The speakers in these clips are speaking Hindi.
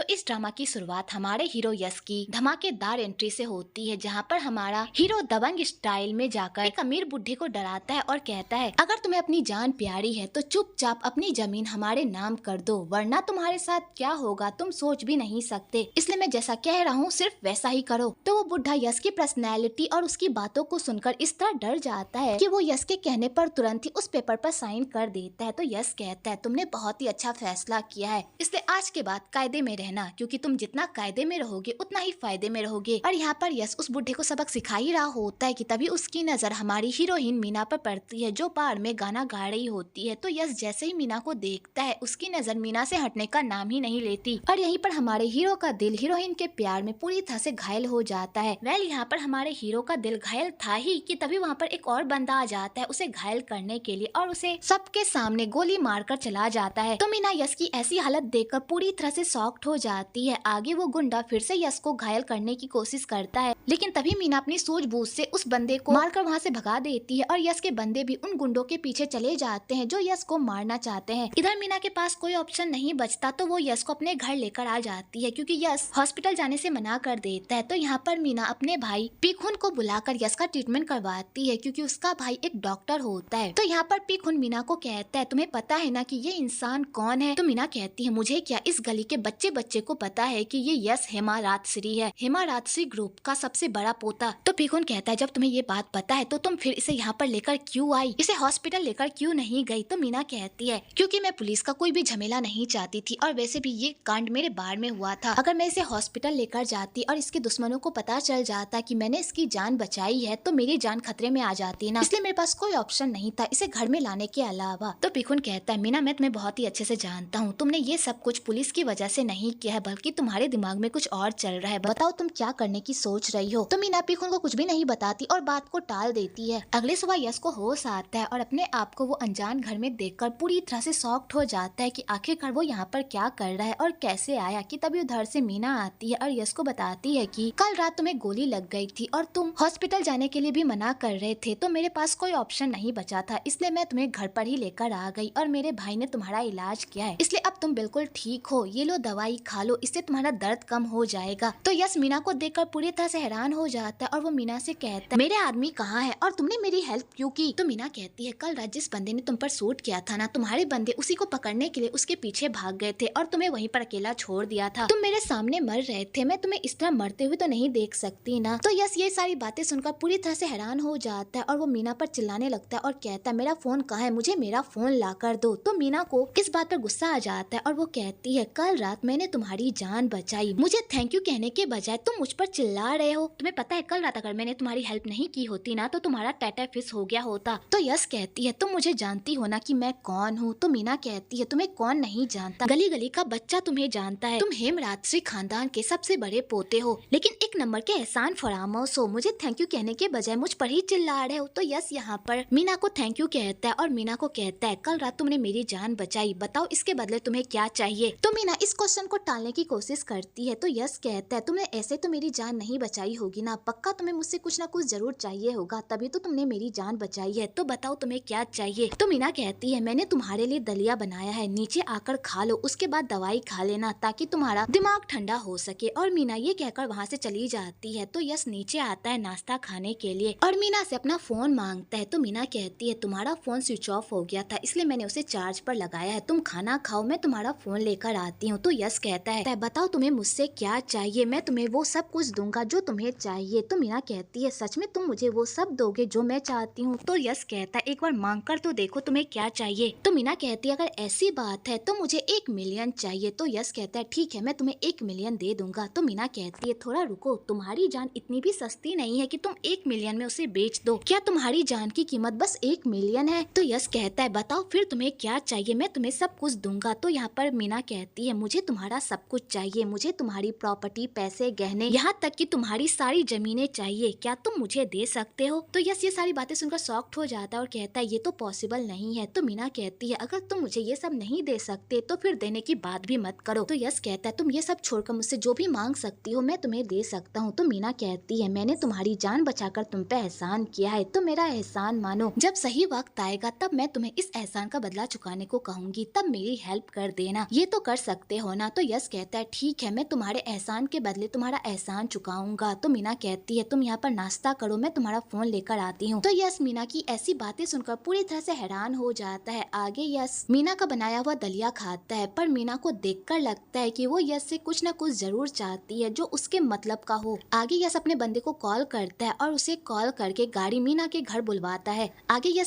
तो इस ड्रामा की शुरुआत हमारे हीरो यश की धमाकेदार एंट्री से होती है, जहां पर हमारा हीरो दबंग स्टाइल में जाकर एक अमीर बुढ़े को डराता है और कहता है, अगर तुम्हें अपनी जान प्यारी है तो चुपचाप अपनी जमीन हमारे नाम कर दो, वरना तुम्हारे साथ क्या होगा तुम सोच भी नहीं सकते। इसलिए मैं जैसा कह रहा हूँ सिर्फ वैसा ही करो। तो वो बुढ़ा यश की पर्सनैलिटी और उसकी बातों को सुनकर इस तरह डर जाता है कि वो यश के कहने पर तुरंत ही उस पेपर पर साइन कर देता है। तो यश कहता है, तुमने बहुत ही अच्छा फैसला किया है, इसलिए आज के बाद कायदे में रहना, क्योंकि तुम जितना कायदे में रहोगे उतना ही फायदे में रहोगे। और यहाँ पर यश उस बुढ़े को सबक सिखा ही रहा होता है कि तभी उसकी नजर हमारी हीरोइन मीना पर पड़ती है, जो बार में गाना गा रही होती है। तो यश जैसे ही मीना को देखता है, उसकी नजर मीना से हटने का नाम ही नहीं लेती और यहीं पर हमारे हीरो का दिल हीरोइन के प्यार में पूरी तरह से घायल हो जाता है। वेल यहाँ पर हमारे हीरो का दिल घायल था ही कि तभी वहाँ पर एक और बंदा आ जाता है उसे घायल करने के लिए और उसे सबके सामने गोली मारकर चला जाता है। तो मीना यश की ऐसी हालत देखकर पूरी तरह से शॉक्ड हो जाती है। आगे वो गुंडा फिर से यश को घायल करने की कोशिश करता है, लेकिन तभी मीना अपनी सूझबूझ से उस बंदे को मारकर वहाँ से भगा देती है और यश के बंदे भी उन गुंडों के पीछे चले जाते हैं जो यश को मारना चाहते हैं। इधर मीना के पास कोई ऑप्शन नहीं बचता तो वो यश को अपने घर लेकर आ जाती है, क्योंकि यश हॉस्पिटल जाने से मना कर देता है। तो यहाँ पर मीना अपने भाई पीखुन को बुलाकर यश का ट्रीटमेंट करवाती है, क्योंकि उसका भाई एक डॉक्टर होता है। तो यहाँ पर पीखुन मीना को कहता है, तुम्हें पता है ना कि ये इंसान कौन है? तो मीना कहती है, मुझे क्या, इस गली के बच्चे बच्चे को पता है कि ये यश हेमा राजश्री है, हेमा राजश्री ग्रुप का सबसे बड़ा पोता। तो पीखुन कहता है, जब तुम्हें ये बात पता है तो तुम फिर इसे यहाँ पर लेकर क्यों आई, इसे हॉस्पिटल लेकर क्यों नहीं गई? तो मीना कहती है, क्योंकि मैं पुलिस का कोई भी झमेला नहीं चाहती थी और वैसे भी ये कांड मेरे बार में हुआ था। अगर मैं इसे हॉस्पिटल लेकर जाती और इसके दुश्मनों को पता चल जाता कि मैंने इसकी जान बचाई है तो मेरी जान खतरे में आ जाती ना, इसलिए मेरे पास कोई ऑप्शन नहीं था इसे घर में लाने के अलावा। तो पीखुन कहता है, मीना मैं तुम्हें बहुत ही अच्छे से जानता हूँ, तुमने ये सब कुछ पुलिस की वजह से नहीं किया है, बल्कि तुम्हारे दिमाग में कुछ और चल रहा है, बताओ तुम क्या करने की सोच रही हो? तो मीना पीखुन को कुछ भी नहीं बताती और बात को टाल देती है। अगले सुबह यश को होश आता है और अपने आप को वो अनजान घर में देखकर पूरी तरह से शॉक्ड हो जाता है कि आखिरकार वो यहाँ पर क्या कर रहा है और कैसे आया। कि तभी उधर से मीना आती है और यश को बताती है कि कल रात तुम्हें गोली लग गई थी और तुम हॉस्पिटल जाने के लिए भी मना कर रहे थे, तो मेरे पास कोई ऑप्शन नहीं बचा था, इसलिए मैं तुम्हें घर पर ही लेकर आ गई और मेरे भाई ने तुम्हारा इलाज किया है, इसलिए अब तुम बिल्कुल ठीक हो, ये लो दवाई खा लो, इससे तुम्हारा दर्द कम हो जाएगा। तो यश मीना को देखकर पूरी तरह से हैरान हो जाता है और वो मीना से कहता है, मेरे आदमी कहाँ है और तुमने मेरी हेल्प क्यों की? तो मीना कहती है, कल रात जिस बंदे ने तुम पर शूट किया था ना, तुम्हारे बंदे उसी को पकड़ने के लिए उसके पीछे भाग गए थे और तुम्हें वहीं पर अकेला छोड़ दिया था। तुम मेरे सामने मर रहे थे, मैं तुम्हें इस तरह मरते हुए तो नहीं देख सकती ना। तो यश ये सारी बातें सुनकर पूरी तरह से हैरान हो जाता है और वो मीना पर चिल्लाने लगता है और कहता है, मेरा फोन कहाँ है, मुझे मेरा फोन ला कर दो। तो मीना को इस बात पर गुस्सा आ जाता है और वो कहती है, कल रात मैंने तुम्हारी जान बचाई, मुझे थैंक यू कहने के बजाय तुम मुझ पर चिल्ला रहे हो। तुम्हें पता है कल रात अगर मैंने तुम्हारी हेल्प नहीं की होती ना तो तुम्हारा टाटा फिश हो गया होता। तो यश कहती है, तुम मुझे जानती हो ना कि मैं कौन हूँ? तो मीना कहती है, तुम्हें कौन नहीं जानता, गली गली का बच्चा तुम्हें जानता है, तुम हेम राजश्री खानदान के सबसे बड़े पोते हो, लेकिन एक नंबर के एहसान फरामोश हो, मुझे थैंक यू कहने के बजाय मुझ पर ही चिल्ला रहे हो। तो यश यहाँ पर मीना को थैंक यू कहता है और मीना को कहता है, कल रात तुमने मेरी जान बचाई, बताओ इसके बदले तुम्हें क्या चाहिए? तो मीना इस क्वेश्चन को टालने की कोशिश करती है। तो यश कहता है, तुमने ऐसे तो मेरी जान नहीं बचाई होगी ना, पक्का तुम्हें मुझसे कुछ ना कुछ जरूर चाहिए होगा, तभी तो तुमने मेरी जान बचाई है, तो बताओ तुम्हें क्या चाहिए? तो मीना कहती है, मैंने तुम्हारे लिए दलिया बनाया है, नीचे आकर खा लो, उसके बाद दवाई खा लेना ताकि तुम्हारा दिमाग ठंडा हो सके। और मीना ये कहकर वहाँ से चली जाती है। तो यश नीचे आता है नाश्ता खाने के लिए और मीना से अपना फोन मांगता है। तो मीना कहती है, तुम्हारा फोन स्विच ऑफ हो गया था इसलिए मैंने उसे चार्ज पर लगाया है, तुम खाना खाओ, मैं तुम्हारा फोन लेकर आती हूँ। तो यश कहता है, बताओ तुम्हें मुझसे क्या चाहिए, मैं तुम्हें वो सब कुछ दूंगा जो तुम्हें चाहिए। तो मीना कहती है, सच में तुम मुझे वो सब दोगे जो मैं चाहती हूँ? तो यश कहता है, एक बार मांग कर तो देखो तुम्हें क्या चाहिए। तो मीना कहती है, अगर ऐसी बात है तो मुझे 1 मिलियन चाहिए। तो यश कहता है, ठीक है मैं तुम्हें 1 मिलियन दे दूंगा। तो मीना कहती है, थोड़ा रुको, तुम्हारी जान इतनी भी सस्ती नहीं है कि तुम 1 मिलियन में उसे बेच दो, क्या तुम्हारी जान की कीमत बस 1 मिलियन है? तो यश कहता है, बताओ फिर तुम्हें क्या चाहिए, मैं तुम्हें सब कुछ दूंगा। तो यहाँ पर मीना कहती है, मुझे तुम्हारा सब कुछ चाहिए, मुझे तुम्हारी प्रॉपर्टी, पैसे, गहने, यहाँ तक कि तुम्हारी सारी जमीनें चाहिए, क्या तुम मुझे दे सकते हो? तो यश ये सारी बातें सुनकर शॉक्ड हो जाता है और कहता है, ये तो पॉसिबल नहीं है। तो मीना कहती है, अगर तुम मुझे ये सब नहीं दे सकते तो फिर देने की बात भी मत करो। तो यश कहता है, तुम ये सब छोड़कर मुझसे जो भी मांग सकती हो मैं तुम्हें दे सकता हूँ। तो मीना कहती है, मैंने तुम्हारी जान बचाकर तुम पे एहसान किया है, तो मेरा एहसान मानो, जब सही वक्त आएगा तब मैं तुम्हें इस एहसान का बदला चुकाने को कहूंगी, तब मेरी हेल्प कर देना, ये तो कर सकते हो ना? तो यश कहता है ठीक है, मैं तुम्हारे एहसान के बदले तुम्हारा एहसान चुकाऊंगा। तो मीना कहती है तुम यहाँ पर नाश्ता करो, मैं तुम्हारा फोन लेकर आती हूँ। तो यश मीना की ऐसी बातें सुनकर पूरी तरह से हैरान हो जाता है। आगे यश मीना का बनाया हुआ दलिया खाता है, पर मीना को देखकर लगता है कि वो यश से कुछ न कुछ जरूर चाहती है जो उसके मतलब का हो। आगे यश अपने बंदे को कॉल करता है और उसे कॉल करके गाड़ी मीना के घर बुलवाता है। आगे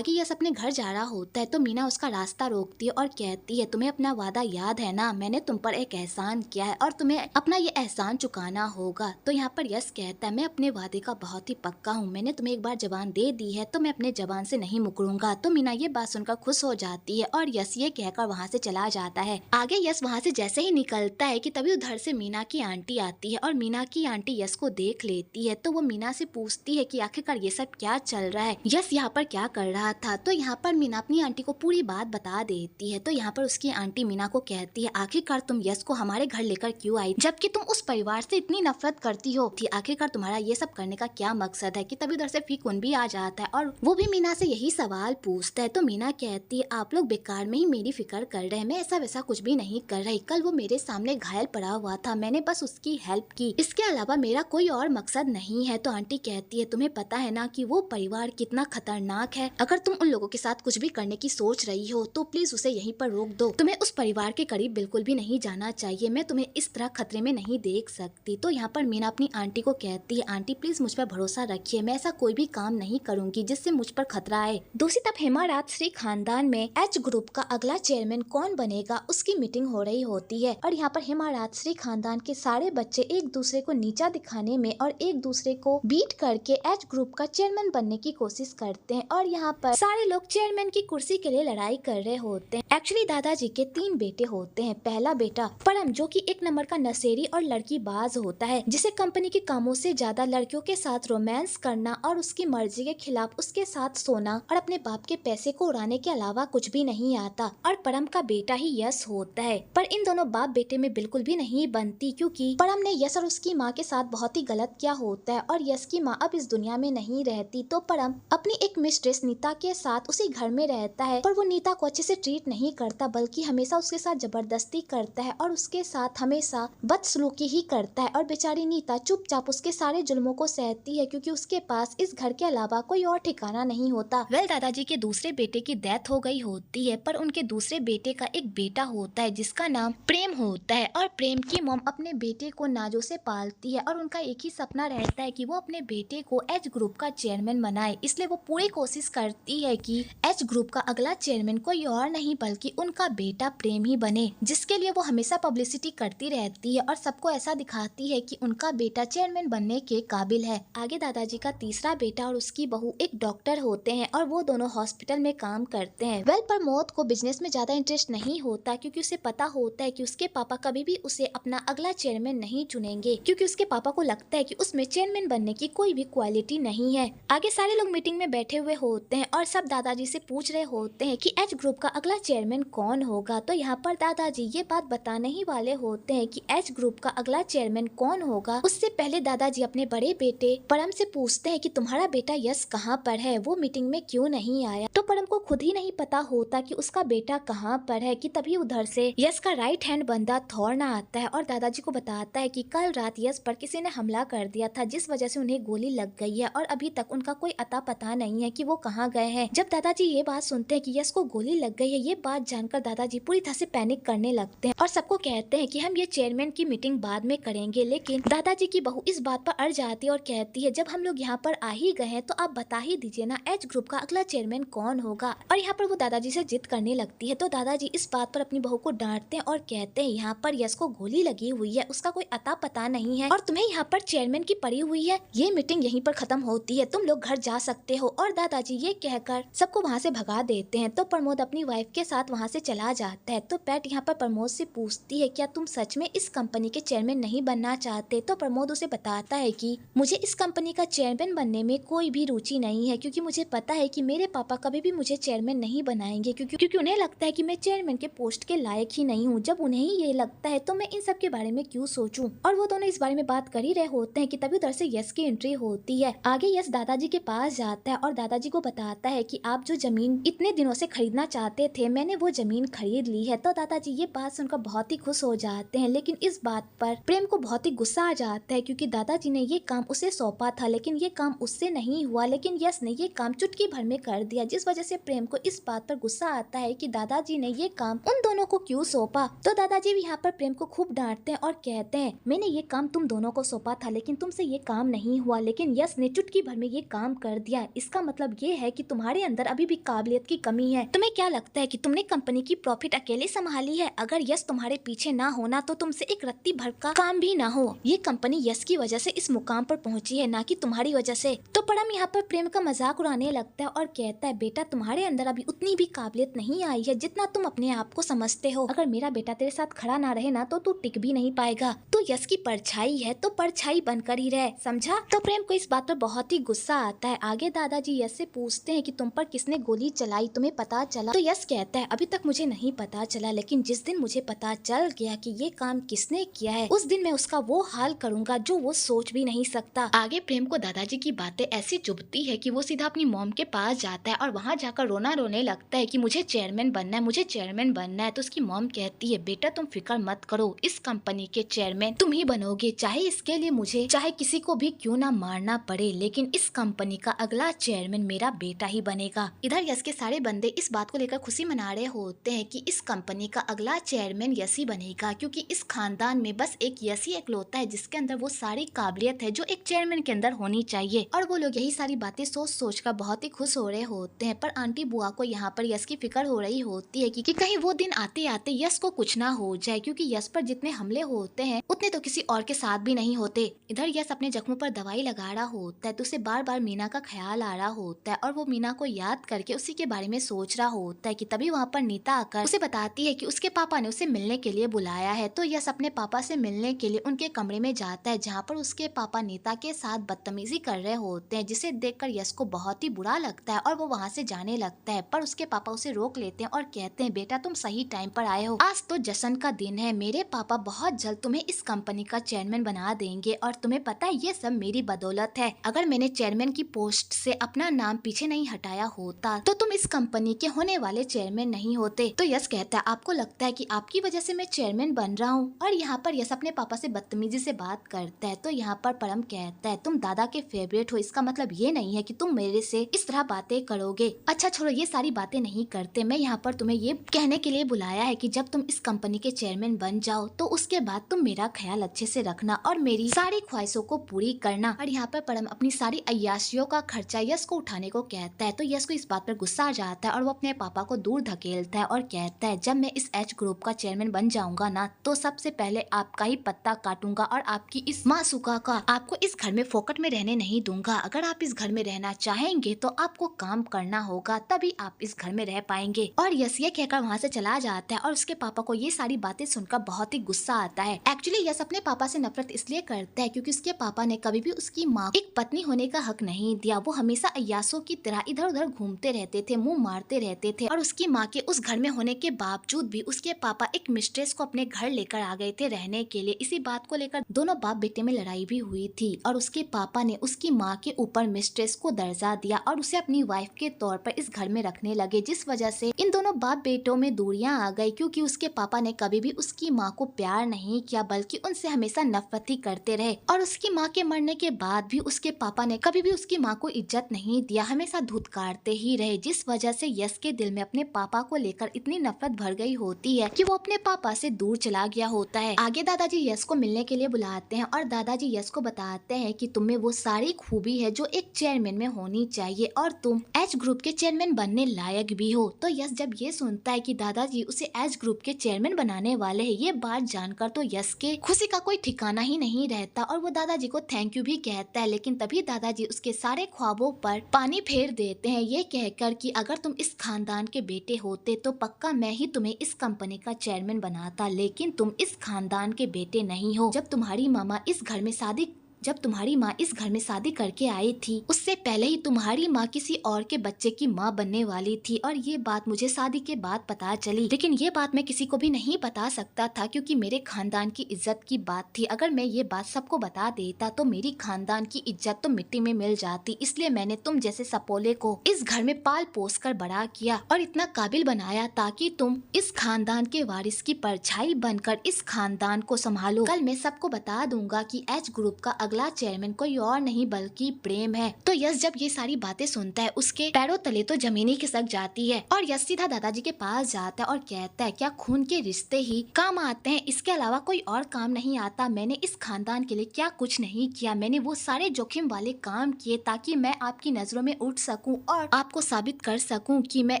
यश अपने घर जा रहा होता है तो मीना उसका रास्ता रोकती है और कहती है तुम्हें अपना वादा याद है ना, मैंने तुम पर एक एहसान किया है और तुम्हें अपना ये एहसान चुकाना होगा। तो यहाँ पर यश कहता है मैं अपने वादे का बहुत ही पक्का हूँ, मैंने तुम्हें एक बार जबान दे दी है तो मैं अपने जबान से नहीं मुकरूंगा। तो मीना ये बात सुनकर खुश हो जाती है और यश ये कहकर वहाँ से चला जाता है। आगे यश वहाँ से जैसे ही निकलता है कि तभी उधर से मीना की आंटी आती है और मीना की आंटी यश को देख लेती है। तो वो मीना से पूछती है कि आखिरकार ये सब क्या चल रहा है, यश यहाँ पर क्या कर रहा था। तो यहाँ पर मीना अपनी आंटी को पूरी बात बता देती है। तो यहाँ पर उसकी आंटी मीना को कहती है आखिरकार तुम यश को हमारे घर लेकर क्यों आई, जबकि तुम उस परिवार से इतनी नफरत करती हो थी। आखिरकार तुम्हारा ये सब करने का क्या मकसद है। कि तभी उधर से फिकुन भी आ जाता है और वो भी मीना से यही सवाल पूछता है। तो मीना कहती है आप लोग बेकार में ही मेरी फिक्र कर रहे हैं, मैं ऐसा वैसा कुछ भी नहीं कर रही। कल वो मेरे सामने घायल पड़ा हुआ था, मैंने बस उसकी हेल्प की, इसके अलावा मेरा कोई और मकसद नहीं है। तो आंटी कहती है तुम्हें पता है ना कि वो परिवार कितना खतरनाक है, अगर तुम उन लोगों के साथ कुछ भी करने की सोच रही हो तो प्लीज उसे यहीं पर रोक दो, तुम्हें उस परिवार के करीब बिल्कुल भी नहीं जाना चाहिए, मैं तुम्हें इस तरह खतरे में नहीं देख सकती। तो यहाँ पर मीना अपनी आंटी को कहती है आंटी प्लीज मुझ पर भरोसा रखिए, मैं ऐसा कोई भी काम नहीं करूंगी जिससे मुझ पर खतरा आए। दूसरी तरफ हेमा राजश्री खानदान में एच ग्रुप का अगला चेयरमैन कौन बनेगा उसकी मीटिंग हो रही होती है और यहाँ पर हेमा राजश्री खानदान के सारे बच्चे एक दूसरे को नीचा दिखाने में और एक दूसरे को बीट करके एच ग्रुप का चेयरमैन बनने की कोशिश करते हैं और यहाँ पर सारे लोग चेयरमैन की कुर्सी के लिए लड़ाई कर रहे होते हैं। एक्चुअली दादाजी के 3 बेटे होते हैं। पहला बेटा परम जो कि 1 नंबर का नशेड़ी और लड़की बाज होता है, जिसे कंपनी के कामों से ज्यादा लड़कियों के साथ रोमांस करना और उसकी मर्जी के खिलाफ उसके साथ सोना और अपने बाप के पैसे को उड़ाने के अलावा कुछ भी नहीं आता। और परम का बेटा ही यश होता है, पर इन दोनों बाप बेटे में बिल्कुल भी नहीं बनती क्योंकि परम ने यश और उसकी माँ के साथ बहुत ही गलत किया होता है और यश की माँ अब इस दुनिया में नहीं रहती। तो परम अपनी एक मिस्ट्रेस नीता के साथ उसी घर में रहता है, पर वो नीता को अच्छे से ट्रीट नहीं करता बल्कि हमेशा उसके साथ जबरदस्ती करता है और उसके साथ हमेशा बदसलूकी ही करता है और बेचारी नीता चुपचाप उसके सारे जुल्मों को सहती है क्योंकि उसके पास इस घर के अलावा कोई और ठिकाना नहीं होता। दादाजी के दूसरे बेटे की डेथ हो गई होती है, पर उनके दूसरे बेटे का एक बेटा होता है जिसका नाम प्रेम होता है और प्रेम की मॉम अपने बेटे को नाजों से पालती है और उनका एक ही सपना रहता है कि वो अपने बेटे को एच ग्रुप का चेयरमैन बनाए, इसलिए वो पूरी कोशिश करती है कि एच ग्रुप का अगला चेयरमैन कोई और नहीं बल्कि उनका बेटा प्रेम ही बने, जिसके लिए वो हमेशा पब्लिसिटी करती रहती है और सबको ऐसा दिखाती है कि उनका बेटा चेयरमैन बनने के काबिल है। आगे दादाजी का तीसरा बेटा और उसकी बहू एक डॉक्टर होते हैं और वो दोनों हॉस्पिटल में काम करते हैं। प्रमोद को बिजनेस में ज्यादा इंटरेस्ट नहीं होता क्योंकि उसे पता होता है कि उसके पापा कभी भी उसे अपना अगला चेयरमैन नहीं चुनेंगे, क्योंकि उसके पापा को लगता है कि उसमें चेयरमैन बनने की कोई भी क्वालिटी नहीं है। आगे सारे लोग मीटिंग में बैठे हुए होते हैं और सब दादाजी से पूछ रहे होते हैं कि एच ग्रुप का अगला चेयरमैन कौन होगा। तो यहाँ पर दादाजी ये बात बताने ही वाले होते हैं कि एच ग्रुप का अगला चेयरमैन कौन होगा, उससे पहले दादाजी अपने बड़े बेटे परम से पूछते हैं कि तुम्हारा बेटा यश कहाँ पर है, वो मीटिंग में क्यों नहीं आया। तो परम को खुद ही नहीं पता होता कि उसका बेटा कहाँ पर है कि तभी उधर से यश का राइट हैंड बंदा थॉर्ना आता है और दादाजी को बताता है कि कल रात यश पर किसी ने हमला कर दिया था जिस वजह से उन्हें गोली लग गई है और अभी तक उनका कोई अता पता नहीं है कि वो कहाँ गए हैं। जब दादाजी ये बात सुनते हैं कि यश को गोली लग गई है, ये बात जानकर दादाजी पूरी तरह से पैनिक करने लगते हैं और सबको कहते हैं कि हम ये चेयरमैन की मीटिंग बाद में करेंगे। लेकिन दादाजी की बहू इस बात पर अड़ जाती है और कहती है जब हम लोग यहाँ पर आ ही गए हैं तो आप बता ही दीजिए ना एच ग्रुप का अगला चेयरमैन कौन होगा। और यहाँ पर वो दादाजी से जिद करने लगती है तो दादाजी इस बात पर अपनी बहू को डांटते हैं और कहते हैं यहाँ पर यश को गोली लगी हुई है, उसका कोई अता पता नहीं है और तुम्हें यहाँ पर चेयरमैन की पड़ी हुई है। ये मीटिंग यहीं पर खत्म होती है, तुम लोग घर जा सकते हो। और दादाजी ये कहकर सबको वहाँ से भगा देते हैं। तो प्रमोद अपनी वाइफ के साथ वहाँ से चला जाता है। तो पैट यहाँ पर प्रमोद से पूछती है क्या तुम सच में इस कंपनी के चेयरमैन नहीं बनना चाहते। तो प्रमोद उसे बताता है कि मुझे इस कंपनी का चेयरमैन बनने में कोई भी रुचि नहीं है क्योंकि मुझे पता है कि मेरे पापा कभी भी मुझे चेयरमैन नहीं बनाएंगे क्योंकि उन्हें लगता है कि मैं चेयरमैन के पोस्ट के लायक ही नहीं हूँ। जब उन्हें ही ये लगता है तो मैं इन सब के बारे में क्यों सोचूं। और वो दोनों इस बारे में बात कर ही रहे होते हैं कि तभी उधर से यश की एंट्री होती है। आगे यश दादाजी के पास जाता है और दादाजी को बताता बताता है कि आप जो जमीन इतने दिनों से खरीदना चाहते थे, मैंने वो जमीन खरीद ली है। तो दादाजी ये बात सुनकर बहुत ही खुश हो जाते हैं, लेकिन इस बात पर प्रेम को बहुत ही गुस्सा आ जाता है क्योंकि दादाजी ने ये काम उसे सौंपा था, लेकिन ये काम उससे नहीं हुआ, लेकिन यश ने ये काम चुटकी भर में कर दिया, जिस वजह से प्रेम को इस बात पर गुस्सा आता है कि दादाजी ने ये काम उन दोनों को क्यों सौंपा। तो दादाजी भी यहाँ पर प्रेम को खूब डांटते हैं और कहते हैं, मैंने ये काम तुम दोनों को सौंपा था, लेकिन तुमसे ये काम नहीं हुआ, लेकिन यश ने चुटकी भर में ये काम कर दिया। इसका मतलब ये है कि तुम्हारे अंदर अभी भी काबिलियत की कमी है। तुम्हें क्या लगता है कि तुमने कंपनी की प्रॉफिट अकेले संभाली है? अगर यश तुम्हारे पीछे ना होना तो तुमसे एक रत्ती भर का काम भी ना हो। ये कंपनी यश की वजह से इस मुकाम पर पहुंची है, ना कि तुम्हारी वजह से। तो परम यहाँ पर प्रेम का मजाक उड़ाने लगता है और कहता है, बेटा तुम्हारे अंदर अभी उतनी भी काबिलियत नहीं आई है जितना तुम अपने आप को समझते हो। अगर मेरा बेटा तेरे साथ खड़ा ना रहे ना तो तू टिक भी नहीं पाएगा। तो यश की परछाई है तो परछाई बनकर ही रहे, समझा? तो प्रेम को इस बात पर बहुत ही गुस्सा आता है। आगे दादाजी यश से पूछते हैं कि तुम पर किसने गोली चलाई, तुम्हें पता चला? तो यश कहता है, अभी तक मुझे नहीं पता चला, लेकिन जिस दिन मुझे पता चल गया कि ये काम किसने किया है, उस दिन मैं उसका वो हाल करूंगा जो वो सोच भी नहीं सकता। आगे प्रेम को दादाजी की बातें ऐसी चुभती है कि वो सीधा अपनी मॉम के पास जाता है और वहाँ जाकर रोना रोने लगता है कि मुझे चेयरमैन बनना है, मुझे चेयरमैन बनना है। तो उसकी मॉम कहती है, बेटा तुम फिक्र मत करो, इस कंपनी के चेयरमैन तुम ही बनोगे, चाहे इसके लिए मुझे चाहे किसी को भी क्यों ना मारना पड़े, लेकिन इस कंपनी का अगला चेयरमैन मेरा बेटा ही बनेगा। इधर यश के सारे बंदे इस बात को लेकर खुशी मना रहे होते हैं कि इस कंपनी का अगला चेयरमैन यश ही बनेगा, क्योंकि इस खानदान में बस एक यश ही इकलौता है जिसके अंदर वो सारी काबिलियत है जो एक चेयरमैन के अंदर होनी चाहिए। और वो लोग यही सारी बातें सोच सोच कर बहुत ही खुश हो रहे होते हैं। पर आंटी बुआ को यहाँ पर यश की फिक्र हो रही होती है कि कहीं वो दिन आते आते यश को कुछ ना हो जाए, क्योंकि यश पर जितने हमले होते हैं उतने तो किसी और के साथ भी नहीं होते। इधर यश अपने जख्मों पर दवाई लगा रहा होता है तो उसे बार बार मीना का ख्याल आ रहा होता है और वो मीना को याद करके उसी के बारे में सोच रहा होता है कि तभी वहाँ पर नीता आकर उसे बताती है कि उसके पापा ने उसे मिलने के लिए बुलाया है। तो यश अपने पापा से मिलने के लिए उनके कमरे में जाता है जहाँ पर उसके पापा नीता के साथ बदतमीजी कर रहे होते हैं, जिसे देखकर यश को बहुत ही बुरा लगता है और वो वहाँ से जाने लगता है। पर उसके पापा उसे रोक लेते हैं और कहते हैं, बेटा तुम सही टाइम पर आए हो, आज तो जश्न का दिन है, मेरे पापा बहुत जल्द तुम्हें इस कंपनी का चेयरमैन बना देंगे और तुम्हें पता है ये सब मेरी बदौलत है। अगर मैंने चेयरमैन की पोस्ट से अपना नाम पीछे नहीं हटाया होता तो तुम इस कंपनी के होने वाले चेयरमैन नहीं होते। तो यश कहता है, आपको लगता है कि आपकी वजह से मैं चेयरमैन बन रहा हूँ? और यहाँ पर यश अपने पापा से बदतमीजी से बात करता है। तो यहाँ पर परम कहता है, तुम दादा के फेवरेट हो, इसका मतलब ये नहीं है कि तुम मेरे से इस तरह बातें करोगे। अच्छा छोड़ो, ये सारी बातें नहीं करते, मैं यहाँ पर तुम्हें ये कहने के लिए बुलाया है कि जब तुम इस कंपनी के चेयरमैन बन जाओ तो उसके बाद तुम मेरा ख्याल अच्छे से रखना और मेरी सारी ख्वाहिशों को पूरी करना। और यहाँ पर परम अपनी सारी अय्याशियों का खर्चा यश को उठाने को कहता है। तो यश को इस बात पर गुस्सा आ जाता है और वो अपने पापा को दूर धकेलता है और कहता है, जब मैं इस एच ग्रुप का चेयरमैन बन जाऊंगा ना तो सबसे पहले आपका ही पत्ता काटूंगा और आपकी इस मासूका का आपको इस घर में फोकट में रहने नहीं दूंगा। अगर आप इस घर में रहना चाहेंगे तो आपको काम करना होगा, तभी आप इस घर में रह पाएंगे। और यश ये कहकर वहाँ से चला जाता है और उसके पापा को ये सारी बातें सुनकर बहुत ही गुस्सा आता है। एक्चुअली यश अपने पापा से नफरत इसलिए करता है क्योंकि उसके पापा ने कभी भी उसकी माँ एक पत्नी होने का हक नहीं दिया। वो हमेशा अय्यासों की तरह इधर उधर घूमते रहते थे, मुंह मारते रहते थे और उसकी माँ के उस घर में होने के बावजूद भी उसके पापा एक मिस्ट्रेस को अपने घर लेकर आ गए थे रहने के लिए। इसी बात को लेकर दोनों बाप बेटे में लड़ाई भी हुई थी और उसके पापा ने उसकी माँ के ऊपर मिस्ट्रेस को दर्जा दिया और उसे अपनी वाइफ के तौर पर इस घर में रखने लगे, जिस वजह से इन दोनों बाप बेटों में दूरियां आ गई, क्योंकि उसके पापा ने कभी भी उसकी माँ को प्यार नहीं किया बल्कि उनसे हमेशा नफरत ही करते रहे। और उसकी माँ के मरने के बाद भी उसके पापा ने कभी भी उसकी माँ को इज्जत नहीं दिया, हमेशा धुतकारते ही रहे, जिस वजह से यश के दिल में अपने पापा को लेकर इतनी नफरत भर गई होती है कि वो अपने पापा से दूर चला गया होता है। आगे दादाजी यश को मिलने के लिए बुलाते हैं और दादाजी यश को बताते हैं कि तुम्हें वो सारी खूबी है जो एक चेयरमैन में होनी चाहिए और तुम एच ग्रुप के चेयरमैन बनने लायक भी हो। तो यश जब ये सुनता है कि दादाजी उसे एच ग्रुप के चेयरमैन बनाने वाले हैं, ये बात जानकर तो यश के खुशी का कोई ठिकाना ही नहीं रहता और वो दादाजी को थैंक यू भी कहता है। लेकिन तभी दादाजी उसके सारे ख्वाबों पर पानी फेर देते हैं, ये कहकर कि अगर तुम इस खानदान के बेटे होते तो पक्का मैं ही तुम्हें इस कंपनी का चेयरमैन बनाता, लेकिन तुम इस खानदान के बेटे नहीं हो। जब तुम्हारी मामा इस घर में शादी जब तुम्हारी माँ इस घर में शादी करके आई थी उससे पहले ही तुम्हारी माँ किसी और के बच्चे की माँ बनने वाली थी, और ये बात मुझे शादी के बाद पता चली। लेकिन ये बात मैं किसी को भी नहीं बता सकता था क्योंकि मेरे खानदान की इज्जत की बात थी। अगर मैं ये बात सबको बता देता तो मेरी खानदान की इज्जत तो मिट्टी में मिल जाती। इसलिए मैंने तुम जैसे सपोले को इस घर में पाल पोस कर बड़ा किया और इतना काबिल बनाया ताकि तुम इस खानदान के वारिस की परछाई बनकर इस खानदान को संभालो। कल मैं सबको बता दूंगा कि एच ग्रुप का अगला चेयरमैन कोई और नहीं बल्कि प्रेम है। तो यश जब ये सारी बातें सुनता है उसके पैरों तले तो जमीन ही खिसक जाती है और यश सीधा दादाजी के पास जाता है और कहता है क्या खून के रिश्ते ही काम आते हैं, इसके अलावा कोई और काम नहीं आता। मैंने इस खानदान के लिए क्या कुछ नहीं किया, मैंने वो सारे जोखिम वाले काम किए ताकि मैं आपकी नजरों में उठ सकूं और आपको साबित कर सकूं कि मैं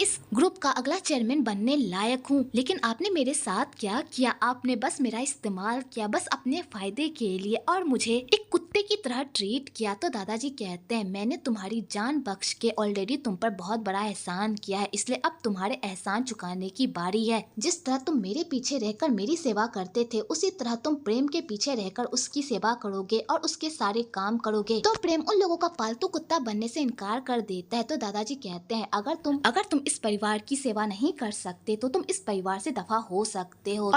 इस ग्रुप का अगला चेयरमैन बनने लायक हूं। लेकिन आपने मेरे साथ क्या किया, आपने बस मेरा इस्तेमाल किया, बस अपने फायदे के लिए, और मुझे एक कुत्ते की तरह ट्रीट किया। तो दादाजी कहते हैं मैंने तुम्हारी जान बख्श के ऑलरेडी तुम पर बहुत बड़ा एहसान किया है, इसलिए अब तुम्हारे एहसान चुकाने की बारी है। जिस तरह तुम मेरे पीछे रहकर मेरी सेवा करते थे उसी तरह तुम प्रेम के पीछे रहकर उसकी सेवा करोगे और उसके सारे काम करोगे। तो प्रेम उन लोगों का पालतू कुत्ता बनने से इनकार कर देता है। तो दादाजी कहते हैं अगर तुम इस परिवार की सेवा नहीं कर सकते तो तुम इस परिवार से दफा हो सकते हो।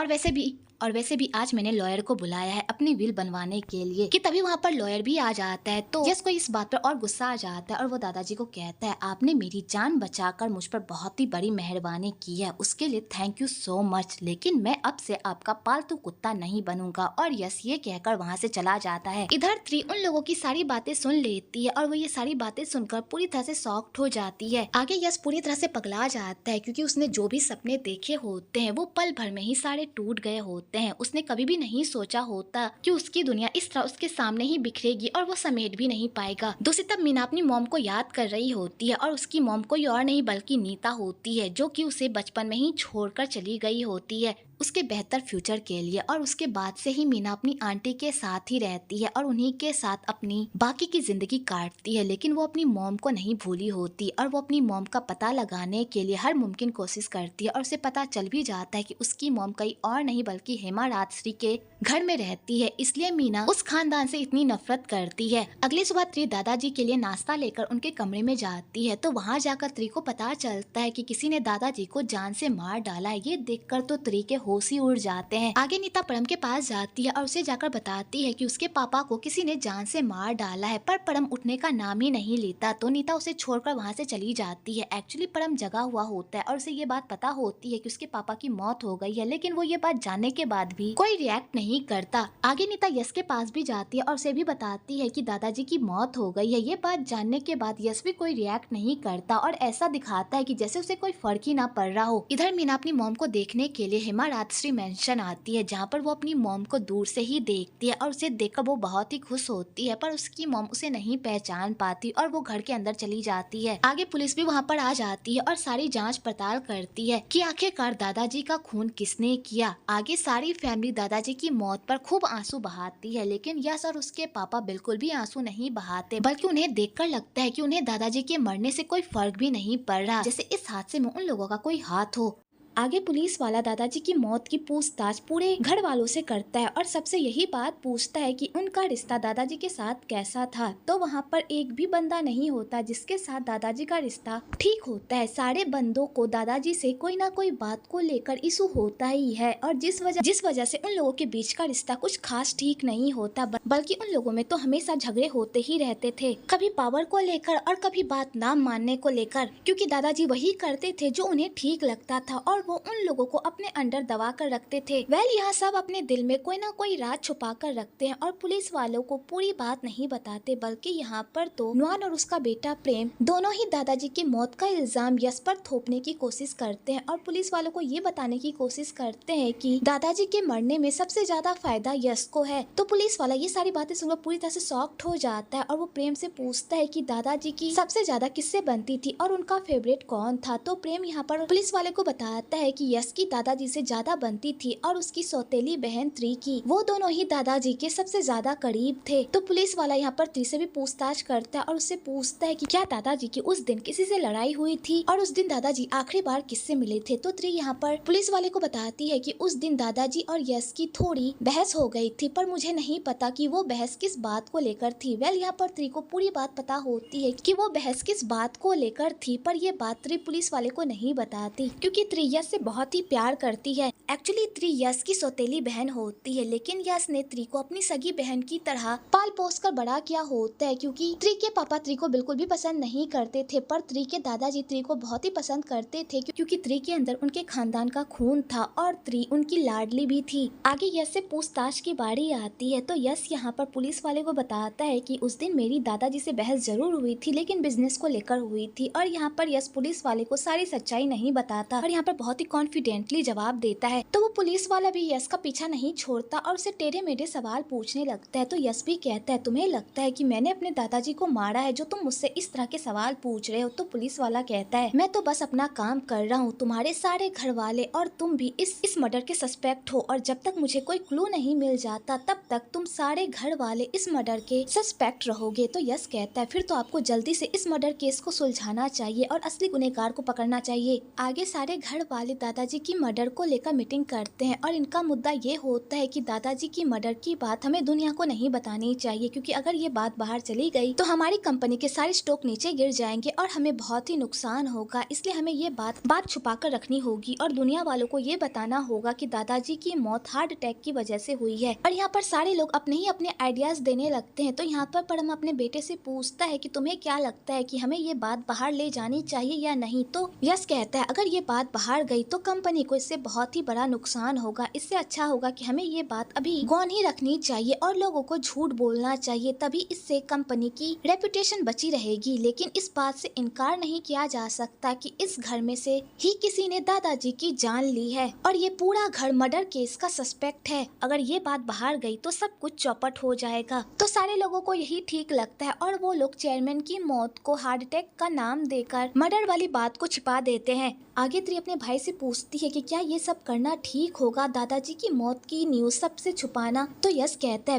और वैसे भी आज मैंने लॉयर को बुलाया है अपनी विल बनवाने के लिए। कि तभी वहाँ पर लॉयर भी आ जाता है। तो यस को इस बात पर और गुस्सा आ जाता है और वो दादाजी को कहता है आपने मेरी जान बचाकर मुझ पर बहुत ही बड़ी मेहरबानी की है, उसके लिए थैंक यू सो मच, लेकिन मैं अब से आपका पालतू कुत्ता नहीं बनूंगा। और यस ये कहकर वहाँ से चला जाता है। इधर थ्री उन लोगों की सारी बातें सुन लेती है और वो ये सारी बातें सुनकर पूरी तरह से शॉक्ड हो जाती है। आगे यस पूरी तरह से पगला जाता है क्योंकि उसने जो भी सपने देखे होते हैं वो पल भर में ही सारे टूट गए होते हैं। उसने कभी भी नहीं सोचा होता कि उसकी दुनिया इस तरह उसके सामने ही बिखरेगी और वो समेट भी नहीं पाएगा। दूसरी तरफ मीना अपनी मॉम को याद कर रही होती है और उसकी मॉम कोई और नहीं बल्कि नीता होती है जो कि उसे बचपन में ही छोड़कर चली गई होती है उसके बेहतर फ्यूचर के लिए। और उसके बाद से ही मीना अपनी आंटी के साथ ही रहती है और उन्हीं के साथ अपनी बाकी की जिंदगी काटती है। लेकिन वो अपनी मॉम को नहीं भूली होती और वो अपनी मॉम का पता लगाने के लिए हर मुमकिन कोशिश करती है और उसे पता चल भी जाता है कि उसकी मॉम कहीं और नहीं बल्कि हेमा राजश्री के घर में रहती है। इसलिए मीना उस खानदान से इतनी नफरत करती है। अगली सुबह त्रि दादाजी के लिए नाश्ता लेकर उनके कमरे में जाती है तो वहाँ जाकर त्रि को पता चलता है कि किसी ने दादाजी को जान से मार डाला है। ये देखकर तो त्रि के होश ही उड़ जाते हैं। आगे नीता परम के पास जाती है और उसे जाकर बताती है कि उसके पापा को किसी ने जान से मार डाला है, पर परम उठने का नाम ही नहीं लेता। तो नीता उसे छोड़कर वहाँ से चली जाती है। एक्चुअली परम जगा हुआ होता है और उसे ये बात पता होती है कि उसके पापा की मौत हो गई है, लेकिन वो ये बात जानने के बाद भी कोई रिएक्ट नहीं करता। आगे नीता यश के पास भी जाती है और उसे भी बताती है कि दादाजी की मौत हो गई है। ये बात जानने के बाद यश भी कोई रिएक्ट नहीं करता और ऐसा दिखाता है कि जैसे उसे कोई फर्क ही ना पड़ रहा हो। इधर मीना अपनी मॉम को देखने के लिए हेमा राजश्री मेंशन आती है जहाँ पर वो अपनी मॉम को दूर से ही देखती है और उसे देखकर वो बहुत ही खुश होती है, पर उसकी मॉम उसे नहीं पहचान पाती और वो घर के अंदर चली जाती है। आगे पुलिस भी वहाँ पर आ जाती है और सारी जांच पड़ताल करती है कि आखिरकार दादाजी का खून किसने किया। आगे सारी फैमिली दादाजी की मौत पर खूब आंसू बहाती है, लेकिन यश और उसके पापा बिल्कुल भी आंसू नहीं बहाते, बल्कि उन्हें देखकर लगता है कि उन्हें दादाजी के मरने से कोई फर्क भी नहीं पड़ रहा, जैसे इस हादसे में उन लोगों का कोई हाथ हो। आगे पुलिस वाला दादाजी की मौत की पूछताछ पूरे घर वालों से करता है और सबसे यही बात पूछता है कि उनका रिश्ता दादाजी के साथ कैसा था। तो वहाँ पर एक भी बंदा नहीं होता जिसके साथ दादाजी का रिश्ता ठीक होता है। सारे बंदों को दादाजी से कोई ना कोई बात को लेकर इशू होता ही है और जिस वजह से उन लोगों के बीच का रिश्ता कुछ खास ठीक नहीं होता, बल्कि उन लोगों में तो हमेशा झगड़े होते ही रहते थे, कभी पावर को लेकर और कभी बात ना मानने को लेकर, क्योंकि दादाजी वही करते थे जो उन्हें ठीक लगता था और वो उन लोगों को अपने अंडर दबा कर रखते थे। यहाँ सब अपने दिल में कोई ना कोई राज छुपा कर रखते हैं और पुलिस वालों को पूरी बात नहीं बताते, बल्कि यहाँ पर तो नुआन और उसका बेटा प्रेम दोनों ही दादाजी की मौत का इल्जाम यश पर थोपने की कोशिश करते हैं और पुलिस वालों को ये बताने की कोशिश करते हैं कि दादाजी के मरने में सबसे ज्यादा फायदा यश को है। तो पुलिस वाला ये सारी बातें सुनकर पूरी तरह से शॉक्ड हो जाता है और वो प्रेम से पूछता है कि दादाजी की सबसे ज्यादा किससे बनती थी और उनका फेवरेट कौन था। तो प्रेम यहाँ पर पुलिस वाले को बताता बताता है कि यश की दादाजी से ज्यादा बनती थी और उसकी सौतेली बहन त्री की, वो दोनों ही दादाजी के सबसे ज्यादा करीब थे। तो पुलिस वाला यहाँ पर त्री से भी पूछताछ करता है और उससे पूछता है कि क्या दादाजी की उस दिन किसी से लड़ाई हुई थी और उस दिन दादाजी आखिरी बार किससे मिले थे। तो त्री यहाँ पर पुलिस वाले को बताती है कि उस दिन दादाजी और यश की थोड़ी बहस हो गई थी, पर मुझे नहीं पता कि वो बहस किस बात को लेकर थी। वेल यहाँ पर त्री को पूरी बात पता होती है कि वो बहस किस बात को लेकर थी, पर ये बात त्री पुलिस वाले को नहीं बताती क्योंकि त्री यश से बहुत ही प्यार करती है। एक्चुअली त्री यश की सौतेली बहन होती है, लेकिन यश ने त्री को अपनी सगी बहन की तरह पाल पोस कर बड़ा किया होता है क्योंकि त्री के पापा त्री को बिल्कुल भी पसंद नहीं करते थे, पर त्री के दादाजी त्री को बहुत ही पसंद करते थे क्योंकि त्री के अंदर उनके खानदान का खून था और त्री उनकी लाडली भी थी। आगे यश से पूछताछ की बारी आती है तो यश यहाँ पर पुलिस वाले को बताता है कि उस दिन मेरी दादाजी से बहस जरूर हुई थी, लेकिन बिजनेस को लेकर हुई थी। और यहाँ पर यश पुलिस वाले को सारी सच्चाई नहीं बताता और यहाँ पर बहुत ही कॉन्फिडेंटली जवाब देता है। तो वो पुलिस वाला भी यश का पीछा नहीं छोड़ता और उसे टेढ़े मेढ़े सवाल पूछने लगता है। तो यश भी कहता है तुम्हें लगता है कि मैंने अपने दादाजी को मारा है जो तुम मुझसे इस तरह के सवाल पूछ रहे हो। तो पुलिस वाला कहता है मैं तो बस अपना काम कर रहा हूँ, तुम्हारे सारे घर वाले और तुम भी इस मर्डर के सस्पेक्ट हो और जब तक मुझे कोई क्लू नहीं मिल जाता तब तक तुम सारे घर वाले इस मर्डर के सस्पेक्ट रहोगे। तो यश कहता है फिर तो आपको जल्दी से इस मर्डर केस को सुलझाना चाहिए और असली गुनहगार को पकड़ना चाहिए। आगे सारे घर वाले दादाजी की मर्डर को लेकर मीटिंग करते हैं और इनका मुद्दा ये होता है कि दादाजी की मर्डर की बात हमें दुनिया को नहीं बतानी चाहिए क्योंकि अगर ये बात बाहर चली गई तो हमारी कंपनी के सारे स्टॉक नीचे गिर जाएंगे और हमें बहुत ही नुकसान होगा। इसलिए हमें ये बात छुपा कर रखनी होगी और दुनिया वालों को ये बताना होगा कि दादाजी की मौत हार्ट अटैक की वजह से हुई है। और यहाँ पर सारे लोग अपने ही अपने आइडियाज देने लगते हैं। तो यहाँ पर परम अपने बेटे से पूछता है कि तुम्हें क्या लगता है कि हमें ये बात बाहर ले जानी चाहिए या नहीं। तो यश कहता है अगर ये बात बाहर गई तो कंपनी को इससे बहुत ही बड़ा नुकसान होगा, इससे अच्छा होगा कि हमें ये बात अभी गौन ही रखनी चाहिए और लोगों को झूठ बोलना चाहिए, तभी इससे कंपनी की रेपुटेशन बची रहेगी। लेकिन इस बात से इनकार नहीं किया जा सकता कि इस घर में से ही किसी ने दादाजी की जान ली है और ये पूरा घर मर्डर केस का सस्पेक्ट है। अगर ये बात बाहर गई तो सब कुछ चौपट हो जाएगा। तो सारे लोगों को यही ठीक लगता है और वो लोग चेयरमैन की मौत को हार्ट अटैक का नाम देकर मर्डर वाली बात को छिपा देते हैं। आगे त्री अपने भाई से पूछती है कि क्या ये सब करना ठीक होगा, दादाजी की मौत की न्यूज सबसे छुपाना। तो यश कहता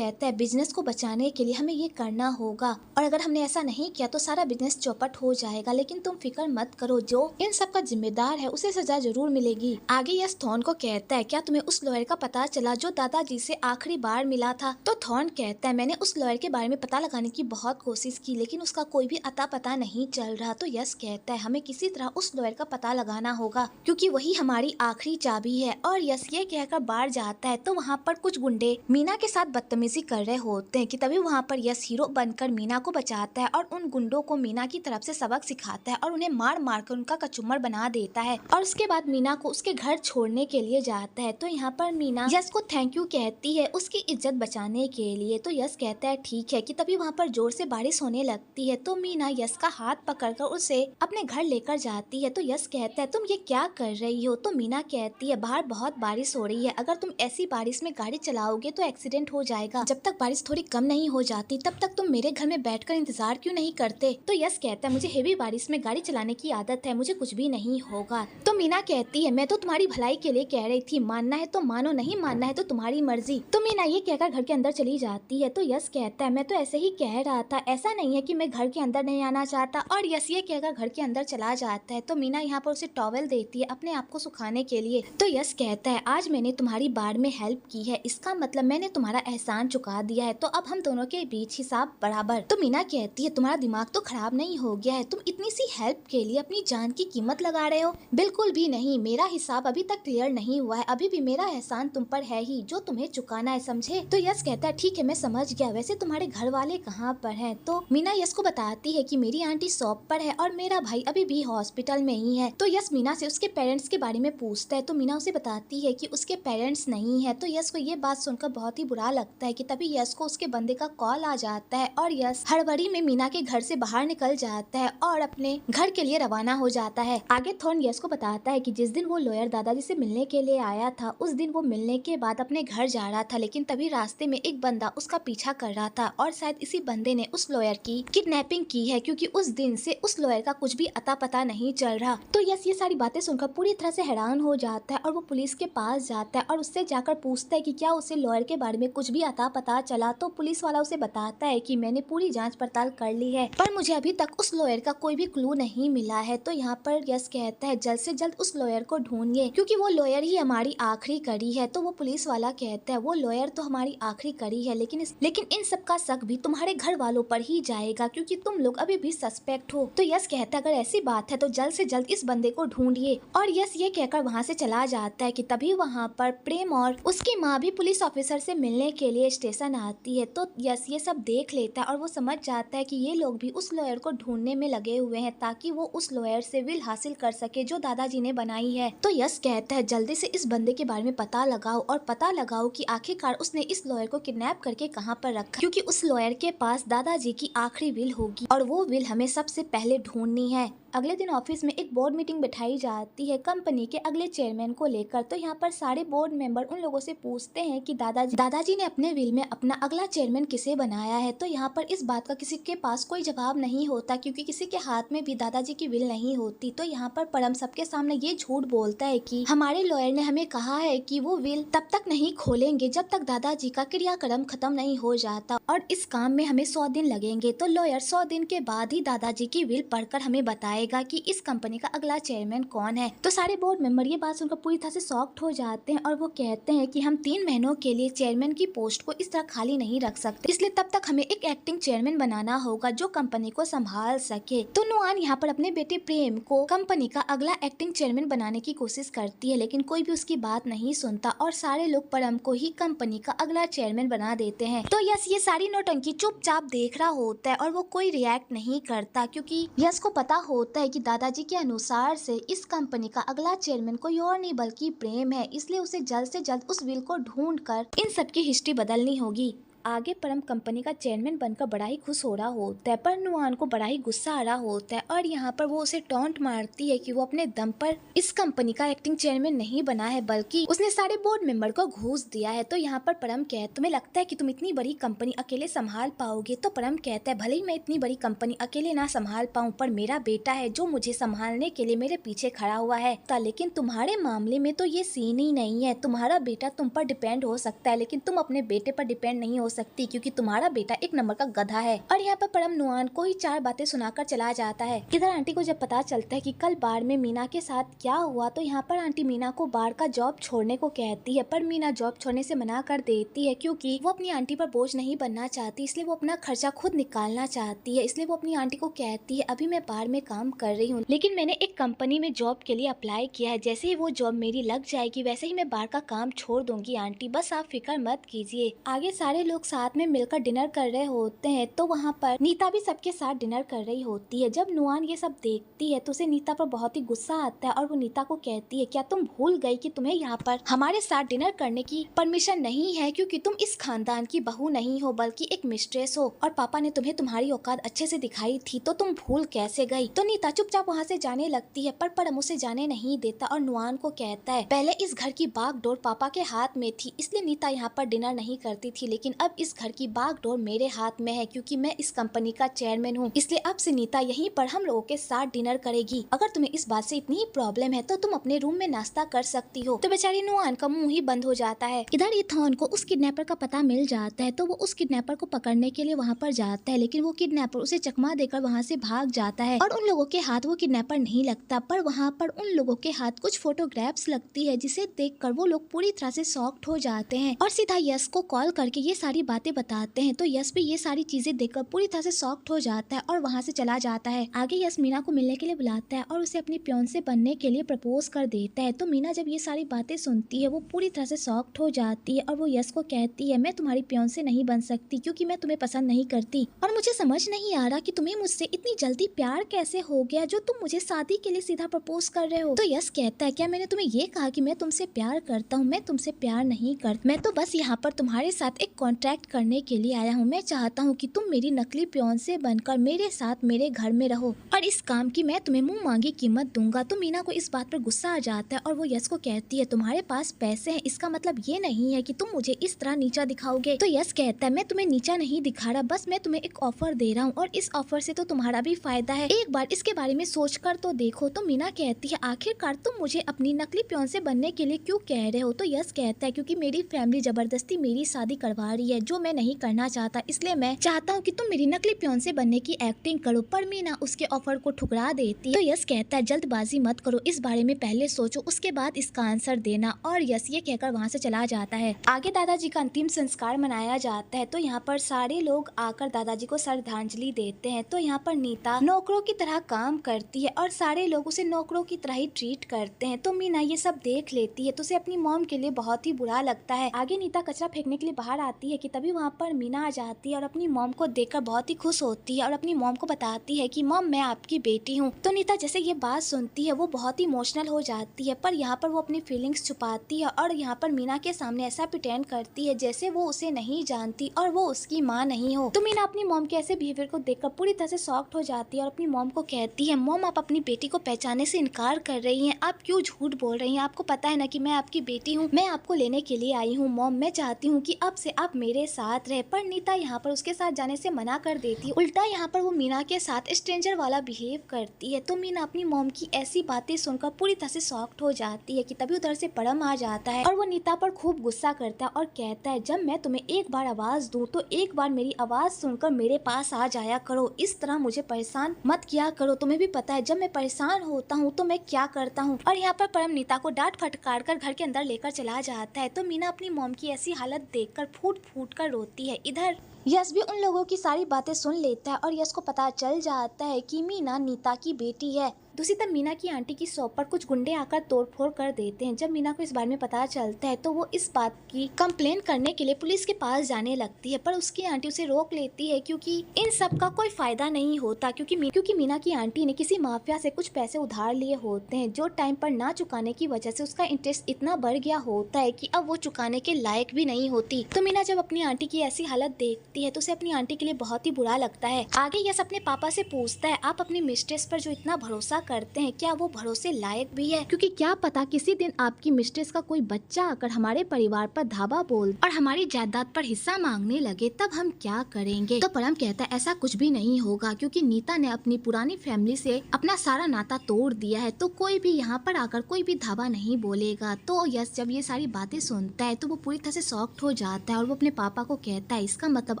है बिजनेस को बचाने के लिए हमें ये करना होगा और अगर हमने ऐसा नहीं किया तो सारा बिजनेस चौपट हो जाएगा। लेकिन तुम फिक्र मत करो, जो इन सब का जिम्मेदार है उसे सजा जरूर मिलेगी। आगे यश थॉर्न को कहता है क्या तुम्हें उस लॉयर का पता चला जो दादाजी से आखिरी बार मिला था। तो थॉर्न कहता है मैंने उस लॉयर के बारे में पता लगाने की बहुत कोशिश की लेकिन उसका कोई भी अता पता नहीं चल रहा। तो यश कहता है हमें किसी तरह उस लॉयर का पता लगाना होगा क्योंकि वही हमारी आखिरी चाबी है। और यश ये कहकर बाहर जाता है तो वहाँ पर कुछ गुंडे मीना के बदतमीजी कर रहे होते हैं कि तभी वहाँ पर यश हीरो बनकर मीना को बचाता है और उन गुंडों को मीना की तरफ से सबक सिखाता है और उन्हें मार मार कर उनका कचूमर बना देता है और उसके बाद मीना को उसके घर छोड़ने के लिए जाता है। तो यहाँ पर मीना यश को थैंक यू कहती है उसकी इज्जत बचाने के लिए। तो यश कहता है ठीक है कि तभी वहाँ पर जोर से बारिश होने लगती है। तो मीना यश का हाथ पकड़कर उसे अपने घर लेकर जाती है। तो यश कहता है तुम ये क्या कर रही हो। तो मीना कहती है बाहर बहुत बारिश हो रही है, अगर तुम ऐसी बारिश में गाड़ी चलाओगे तो एक्सीडेंट हो जाएगा। जब तक बारिश थोड़ी कम नहीं हो जाती तब तक तुम मेरे घर में बैठकर इंतजार क्यों नहीं करते। तो यश कहता है मुझे हेवी बारिश में गाड़ी चलाने की आदत है, मुझे कुछ भी नहीं होगा। तो मीना कहती है मैं तो तुम्हारी भलाई के लिए कह रही थी, मानना है तो मानो, नहीं मानना है तो तुम्हारी मर्जी। तो मीना ये कहकर घर के अंदर चली जाती है। तो यश कहता है मैं तो ऐसे ही कह रहा था, ऐसा नहीं है कि मैं घर के अंदर नहीं आना चाहता। और यश ये कहकर घर के अंदर चला जाता है। तो मीना यहाँ पर उसे टॉवेल देती है अपने आप को सुखाने के लिए। तो यश कहता है आज मैंने तुम्हारी बाढ़ में हेल्प की है, इसका मतलब मैंने तुम्हारा एहसान चुका दिया है, तो अब हम दोनों के बीच हिसाब बराबर। तो मीना कहती है तुम्हारा दिमाग तो खराब नहीं हो गया है, तुम इतनी सी हेल्प के लिए अपनी जान की कीमत लगा रहे हो। बिल्कुल भी नहीं, मेरा हिसाब अभी तक क्लियर नहीं हुआ है, अभी भी मेरा एहसान तुम पर है ही जो तुम्हें चुकाना है, समझे। तो यश कहता है ठीक है मैं समझ गया, वैसे तुम्हारे घर वाले कहाँ पर हैं। तो मीना यश को बताती है कि मेरी आंटी शॉप पर है और मेरा भाई अभी भी हॉस्पिटल में ही है। तो यश मीना से उसके पेरेंट्स के बारे में पूछता है। तो मीना उसे बताती है कि उसके पेरेंट्स नहीं है। तो यश को ये बात सुनकर बहुत ही बुरा लगता है कि तभी यश को उसके बंदे का कॉल आ जाता है और यश हड़बड़ी में मीना के घर से बाहर निकल जाता है और अपने घर के लिए रवाना हो जाता है। आगे थॉर्न यश को बताता है कि जिस दिन वो लॉयर दादाजी से मिलने के लिए आया था उस दिन वो मिलने के बाद अपने घर जा रहा था, लेकिन तभी रास्ते में एक बंदा उसका पीछा कर रहा था और शायद इसी बंदे ने उस लॉयर की किडनैपिंग की है, क्योंकि उस दिन से उस लॉयर का कुछ भी अता पता नहीं चल रहा। तो यश ये सारी बातें सुनकर पूरी तरह से हैरान हो जाता है और वो पुलिस के पास जाता है और उससे जाकर पूछता है कि क्या उसे लॉयर के बारे में कुछ भी अता पता चला। तो पुलिस वाला उसे बताता है कि मैंने पूरी जांच पड़ताल कर ली है पर मुझे अभी तक उस लॉयर का कोई भी क्लू नहीं मिला है। तो यहाँ पर यश कहता है जल्द से जल्द उस लॉयर को ढूंढिए क्योंकि वो लॉयर ही हमारी आखिरी कड़ी है। तो वो पुलिस वाला कहता है वो लॉयर तो हमारी आखिरी कड़ी है, लेकिन इन सब का शक भी तुम्हारे घर वालों पर ही जाएगा क्योंकि तुम लोग अभी भी सस्पेक्ट हो। तो यश कहता है अगर ऐसी बात है तो जल्द से जल्द इस बंदे को ढूंढिए और यश ये कहकर वहाँ से चला जाता है कि तभी वहाँ पर प्रेम और उसकी माँ भी पुलिस ऑफिसर से मिलने के लिए स्टेशन आती है। तो यश ये सब देख लेता है और वो समझ जाता है कि ये लोग भी उस लॉयर को ढूंढने में लगे हुए हैं ताकि वो उस लॉयर से विल हासिल कर सके जो दादाजी ने बनाई है। तो यश कहता है जल्दी से इस बंदे के बारे में पता लगाओ और पता लगाओ कि आखिरकार उसने इस लॉयर को किडनैप करके कहाँ पर रखा, क्योंकि उस लॉयर के पास दादाजी की आखिरी विल होगी और वो विल हमें सबसे पहले ढूंढनी है। अगले दिन ऑफिस में एक बोर्ड मीटिंग बिठाई जाती है कंपनी के अगले चेयरमैन को लेकर। तो यहाँ पर सारे बोर्ड मेंबर उन लोगों से पूछते हैं कि दादाजी ने अपने विल में अपना अगला चेयरमैन किसे बनाया है। तो यहाँ पर इस बात का किसी के पास कोई जवाब नहीं होता क्योंकि किसी के हाथ में भी दादाजी की विल नहीं होती। तो यहाँ पर परम सबके सामने ये झूठ बोलता है कि हमारे लॉयर ने हमें कहा है कि वो विल तब तक नहीं खोलेंगे जब तक दादाजी का क्रियाक्रम खत्म नहीं हो जाता और इस काम में हमें 100 दिन लगेंगे। तो लॉयर 100 दिन के बाद ही दादाजी की विल पढ़कर हमें बताएगा कि इस कंपनी का अगला चेयरमैन कौन है। तो सारे बोर्ड मेंबर ये बात सुनकर पूरी तरह से शॉक्ड हो जाते हैं और वो कहते हैं कि हम 3 महीनों के लिए चेयरमैन की पोस्ट को इस तरह खाली नहीं रख सकते, इसलिए तब तक हमें एक एक्टिंग चेयरमैन बनाना होगा जो कंपनी को संभाल सके। तो नुआन यहाँ पर अपने बेटे प्रेम को कंपनी का अगला एक्टिंग चेयरमैन बनाने की कोशिश करती है, लेकिन कोई भी उसकी बात नहीं सुनता और सारे लोग परम को ही कंपनी का अगला चेयरमैन बना देते हैं। तो यश ये सारी नौटंकी चुपचाप देख रहा होता है और वो कोई रिएक्ट नहीं करता क्योंकि यश को पता होता है कि दादाजी के अनुसार से इस कंपनी का अगला चेयरमैन कोई और नहीं बल्कि प्रेम है, इसलिए उसे जल्द से जल्द उस विल को ढूंढकर इन सबकी हिस्ट्री बदलनी होगी। आगे परम कंपनी का चेयरमैन बनकर बड़ा ही खुश हो रहा होता है पर नुआन को बड़ा ही गुस्सा आ रहा होता है और यहाँ पर वो उसे टॉन्ट मारती है कि वो अपने दम पर इस कंपनी का एक्टिंग चेयरमैन नहीं बना है बल्कि उसने सारे बोर्ड मेंबर को घूस दिया है। तो यहाँ पर परम कहता है तुम्हें लगता है कि तुम इतनी बड़ी कंपनी अकेले संभाल पाओगे। तो परम कहता है भले ही मैं इतनी बड़ी कंपनी अकेले ना संभाल पाऊँ पर मेरा बेटा है जो मुझे संभालने के लिए मेरे पीछे खड़ा हुआ है। लेकिन तुम्हारे मामले में तो ये सीन ही नहीं है, तुम्हारा बेटा तुम पर डिपेंड हो सकता है लेकिन तुम अपने बेटे पर डिपेंड नहीं हो सकती क्योंकि तुम्हारा बेटा एक नंबर का गधा है। और यहाँ पर परम नुआन को ही 4 बातें सुनाकर चला जाता है। इधर आंटी को जब पता चलता है कि कल बार में मीना के साथ क्या हुआ तो यहाँ पर आंटी मीना को बार का जॉब छोड़ने को कहती है पर मीना जॉब छोड़ने से मना कर देती है क्योंकि वो अपनी आंटी पर बोझ नहीं बनना चाहती, इसलिए वो अपना खर्चा खुद निकालना चाहती है। इसलिए वो अपनी आंटी को कहती है अभी मैं बार में काम कर रही हूँ लेकिन मैंने एक कंपनी में जॉब के लिए अप्लाई किया है, जैसे ही वो जॉब मेरी लग जाएगी वैसे ही मैं बार का काम छोड़ दूंगी आंटी, बस आप फिक्र मत कीजिए। आगे सारे लोग साथ में मिलकर डिनर कर रहे होते हैं तो वहाँ पर नीता भी सबके साथ डिनर कर रही होती है। जब नुआन ये सब देखती है तो उसे नीता पर बहुत ही गुस्सा आता है और वो नीता को कहती है क्या तुम भूल गई कि तुम्हें यहाँ पर हमारे साथ डिनर करने की परमिशन नहीं है क्योंकि तुम इस खानदान की बहू नहीं हो बल्कि एक मिस्ट्रेस हो और पापा ने तुम्हें तुम्हारी औकात अच्छे से दिखाई थी तो तुम भूल कैसे गई। तो नीता चुपचाप वहाँ से जाने लगती है पर परम उसे जाने नहीं देता और नुआन को कहता है पहले इस घर की बागडोर पापा के हाथ में थी इसलिए नीता यहाँ पर डिनर नहीं करती थी, लेकिन अब इस घर की बागडोर मेरे हाथ में है क्योंकि मैं इस कंपनी का चेयरमैन हूँ, इसलिए अब से नीता यहीं पर हम लोगों के साथ डिनर करेगी। अगर तुम्हें इस बात से इतनी प्रॉब्लम है तो तुम अपने रूम में नाश्ता कर सकती हो। तो बेचारी नुआन का मुंह ही बंद हो जाता है। इधर इथॉन को उस किडनैपर का पता मिल जाता है तो वो उस किडनैपर को पकड़ने के लिए वहाँ पर जाता है, लेकिन वो किडनैपर उसे चकमा देकर वहाँ से भाग जाता है और उन लोगों के हाथ वो किडनैपर नहीं लगता पर वहाँ पर उन लोगों के हाथ कुछ फोटोग्राफ्स लगती है जिसे देखकर वो लोग पूरी तरह से शॉक्ड हो जाते हैं और सीधा यश को कॉल करके ये सारी सारी बातें बताते हैं तो यश भी ये सारी चीजें देखकर पूरी तरह से शॉक्ड हो जाता है और वहाँ से चला जाता है। आगे यश मीना को मिलने के लिए बुलाता है और उसे अपनी फियांसे बनने के लिए प्रपोज कर देता है। तो मीना जब ये सारी बातें सुनती है वो पूरी तरह से शॉक्ड हो जाती है और वो यश को कहती है, मैं तुम्हारी फियांसे नहीं बन सकती क्योंकि मैं तुम्हें पसंद नहीं करती और मुझे समझ नहीं आ रहा कि तुम्हें मुझसे इतनी जल्दी प्यार कैसे हो गया जो तुम मुझे शादी के लिए सीधा प्रपोज कर रहे हो। तो यश कहता है, क्या मैंने तुम्हें ये कहा कि मैं तुमसे प्यार करता हूँ? मैं तुमसे प्यार नहीं करता, मैं तो बस यहाँ पर तुम्हारे साथ एक कॉन्ट्रैक्ट करने के लिए आया हूँ। मैं चाहता हूँ कि तुम मेरी नकली फियांसे बनकर मेरे साथ मेरे घर में रहो और इस काम की मैं तुम्हें मुंह मांगी कीमत दूंगा। तो मीना को इस बात पर गुस्सा आ जाता है और वो यश को कहती है, तुम्हारे पास पैसे हैं, इसका मतलब ये नहीं है कि तुम मुझे इस तरह नीचा दिखाओगे। तो यश कहता है, मैं तुम्हें नीचा नहीं दिखा रहा, बस मैं तुम्हें एक ऑफर दे रहा हूँ और इस ऑफर से तो तुम्हारा भी फायदा है, एक बार इसके बारे में सोच कर तो देखो। तो मीना कहती है, आखिरकार तुम मुझे अपनी नकली फियांसे बनने के लिए क्यों कह रहे हो? तो यश कहता है, क्योंकि मेरी फैमिली जबरदस्ती मेरी शादी करवा रही है जो मैं नहीं करना चाहता, इसलिए मैं चाहता हूँ कि तुम मेरी नकली फियांसे बनने की एक्टिंग करो। पर मीना उसके ऑफर को ठुकरा देती है। तो यश कहता है, जल्दबाजी मत करो, इस बारे में पहले सोचो, उसके बाद इसका आंसर देना। और यश ये कहकर वहाँ से चला जाता है। आगे दादाजी का अंतिम संस्कार मनाया जाता है तो यहाँ पर सारे लोग आकर दादाजी को श्रद्धांजलि देते हैं। तो यहाँ पर नीता नौकरों की तरह काम करती है और सारे लोग उसे नौकरों की तरह ही ट्रीट करते हैं। तो मीना ये सब देख लेती है तो उसे अपनी मॉम के लिए बहुत ही बुरा लगता है। आगे नीता कचरा फेंकने के लिए बाहर आती है कि तभी वहाँ पर मीना आ जाती है और अपनी मॉम को देखकर बहुत ही खुश होती है और अपनी मॉम को बताती है कि मॉम, मैं आपकी बेटी हूँ। तो नीता जैसे ये बात सुनती है वो बहुत ही इमोशनल हो जाती है, पर यहाँ पर वो अपनी फीलिंग्स छुपाती है और यहाँ पर मीना के सामने ऐसा प्रिटेंड करती है जैसे वो उसे नहीं जानती और वो उसकी माँ नहीं हो। तो मीना अपनी मॉम के ऐसे बिहेवियर को देखकर पूरी तरह से शॉक्ड हो जाती है और अपनी मॉम को कहती है, मॉम, आप अपनी बेटी को पहचानने से इनकार कर रही हैं, आप क्यों झूठ बोल रही हैं? आपको पता है ना कि मैं आपकी बेटी हूँ, मैं आपको लेने के लिए आई हूँ। मॉम, मैं चाहती हूँ कि अब से आप मेरे साथ रहे। पर नीता यहाँ पर उसके साथ जाने से मना कर देती है, उल्टा यहाँ पर वो मीना के साथ स्ट्रेंजर वाला बिहेव करती है। तो मीना अपनी मॉम की ऐसी बातें सुनकर पूरी तरह से शॉक्ड हो जाती है कि तभी उधर से परम आ जाता है और वो नीता पर खूब गुस्सा करता है और कहता है, जब मैं तुम्हें एक बार आवाज दूं तो एक बार मेरी आवाज सुनकर मेरे पास आ जाया करो, इस तरह मुझे परेशान मत किया करो। तुम्हें भी पता है जब मैं परेशान होता हूँ तो मैं क्या करता हूँ। और यहाँ पर परम नीता को डांट फटकार कर घर के अंदर लेकर चला जाता है। तो मीना अपनी मॉम की ऐसी हालत देखकर फूट फूट कर रोती है। इधर यश भी उन लोगों की सारी बातें सुन लेता है और यश को पता चल जाता है कि मीना नीता की बेटी है। दूसरी तरफ मीना की आंटी की शॉप पर कुछ गुंडे आकर तोड़फोड़ कर देते हैं। जब मीना को इस बारे में पता चलता है तो वो इस बात की कंप्लेन करने के लिए पुलिस के पास जाने लगती है, पर उसकी आंटी उसे रोक लेती है क्योंकि इन सब का कोई फायदा नहीं होता, क्योंकि मीना की आंटी ने किसी माफिया से कुछ पैसे उधार लिए होते हैं जो टाइम पर ना चुकाने की वजह से उसका इंटरेस्ट इतना बढ़ गया होता है कि अब वो चुकाने के लायक भी नहीं होती। तो मीना जब अपनी आंटी की ऐसी हालत देखती है तो उसे अपनी आंटी के लिए बहुत ही बुरा लगता है। आगे यश अपने पापा से पूछता है, आप अपनी मिस्ट्रेस पर जो इतना भरोसा करते हैं क्या वो भरोसे लायक भी है? क्योंकि क्या पता किसी दिन आपकी मिस्ट्रेस का कोई बच्चा आकर हमारे परिवार पर धावा बोल और हमारी जायदाद पर हिस्सा मांगने लगे, तब हम क्या करेंगे? तो परम कहता है, ऐसा कुछ भी नहीं होगा क्योंकि नीता ने अपनी पुरानी फैमिली से अपना सारा नाता तोड़ दिया है, तो कोई भी यहाँ पर आकर कोई भी धावा नहीं बोलेगा। तो यश जब ये सारी बातें सुनता है तो वो पूरी तरह से शॉक्ड हो जाता है और वो अपने पापा को कहता है, इसका मतलब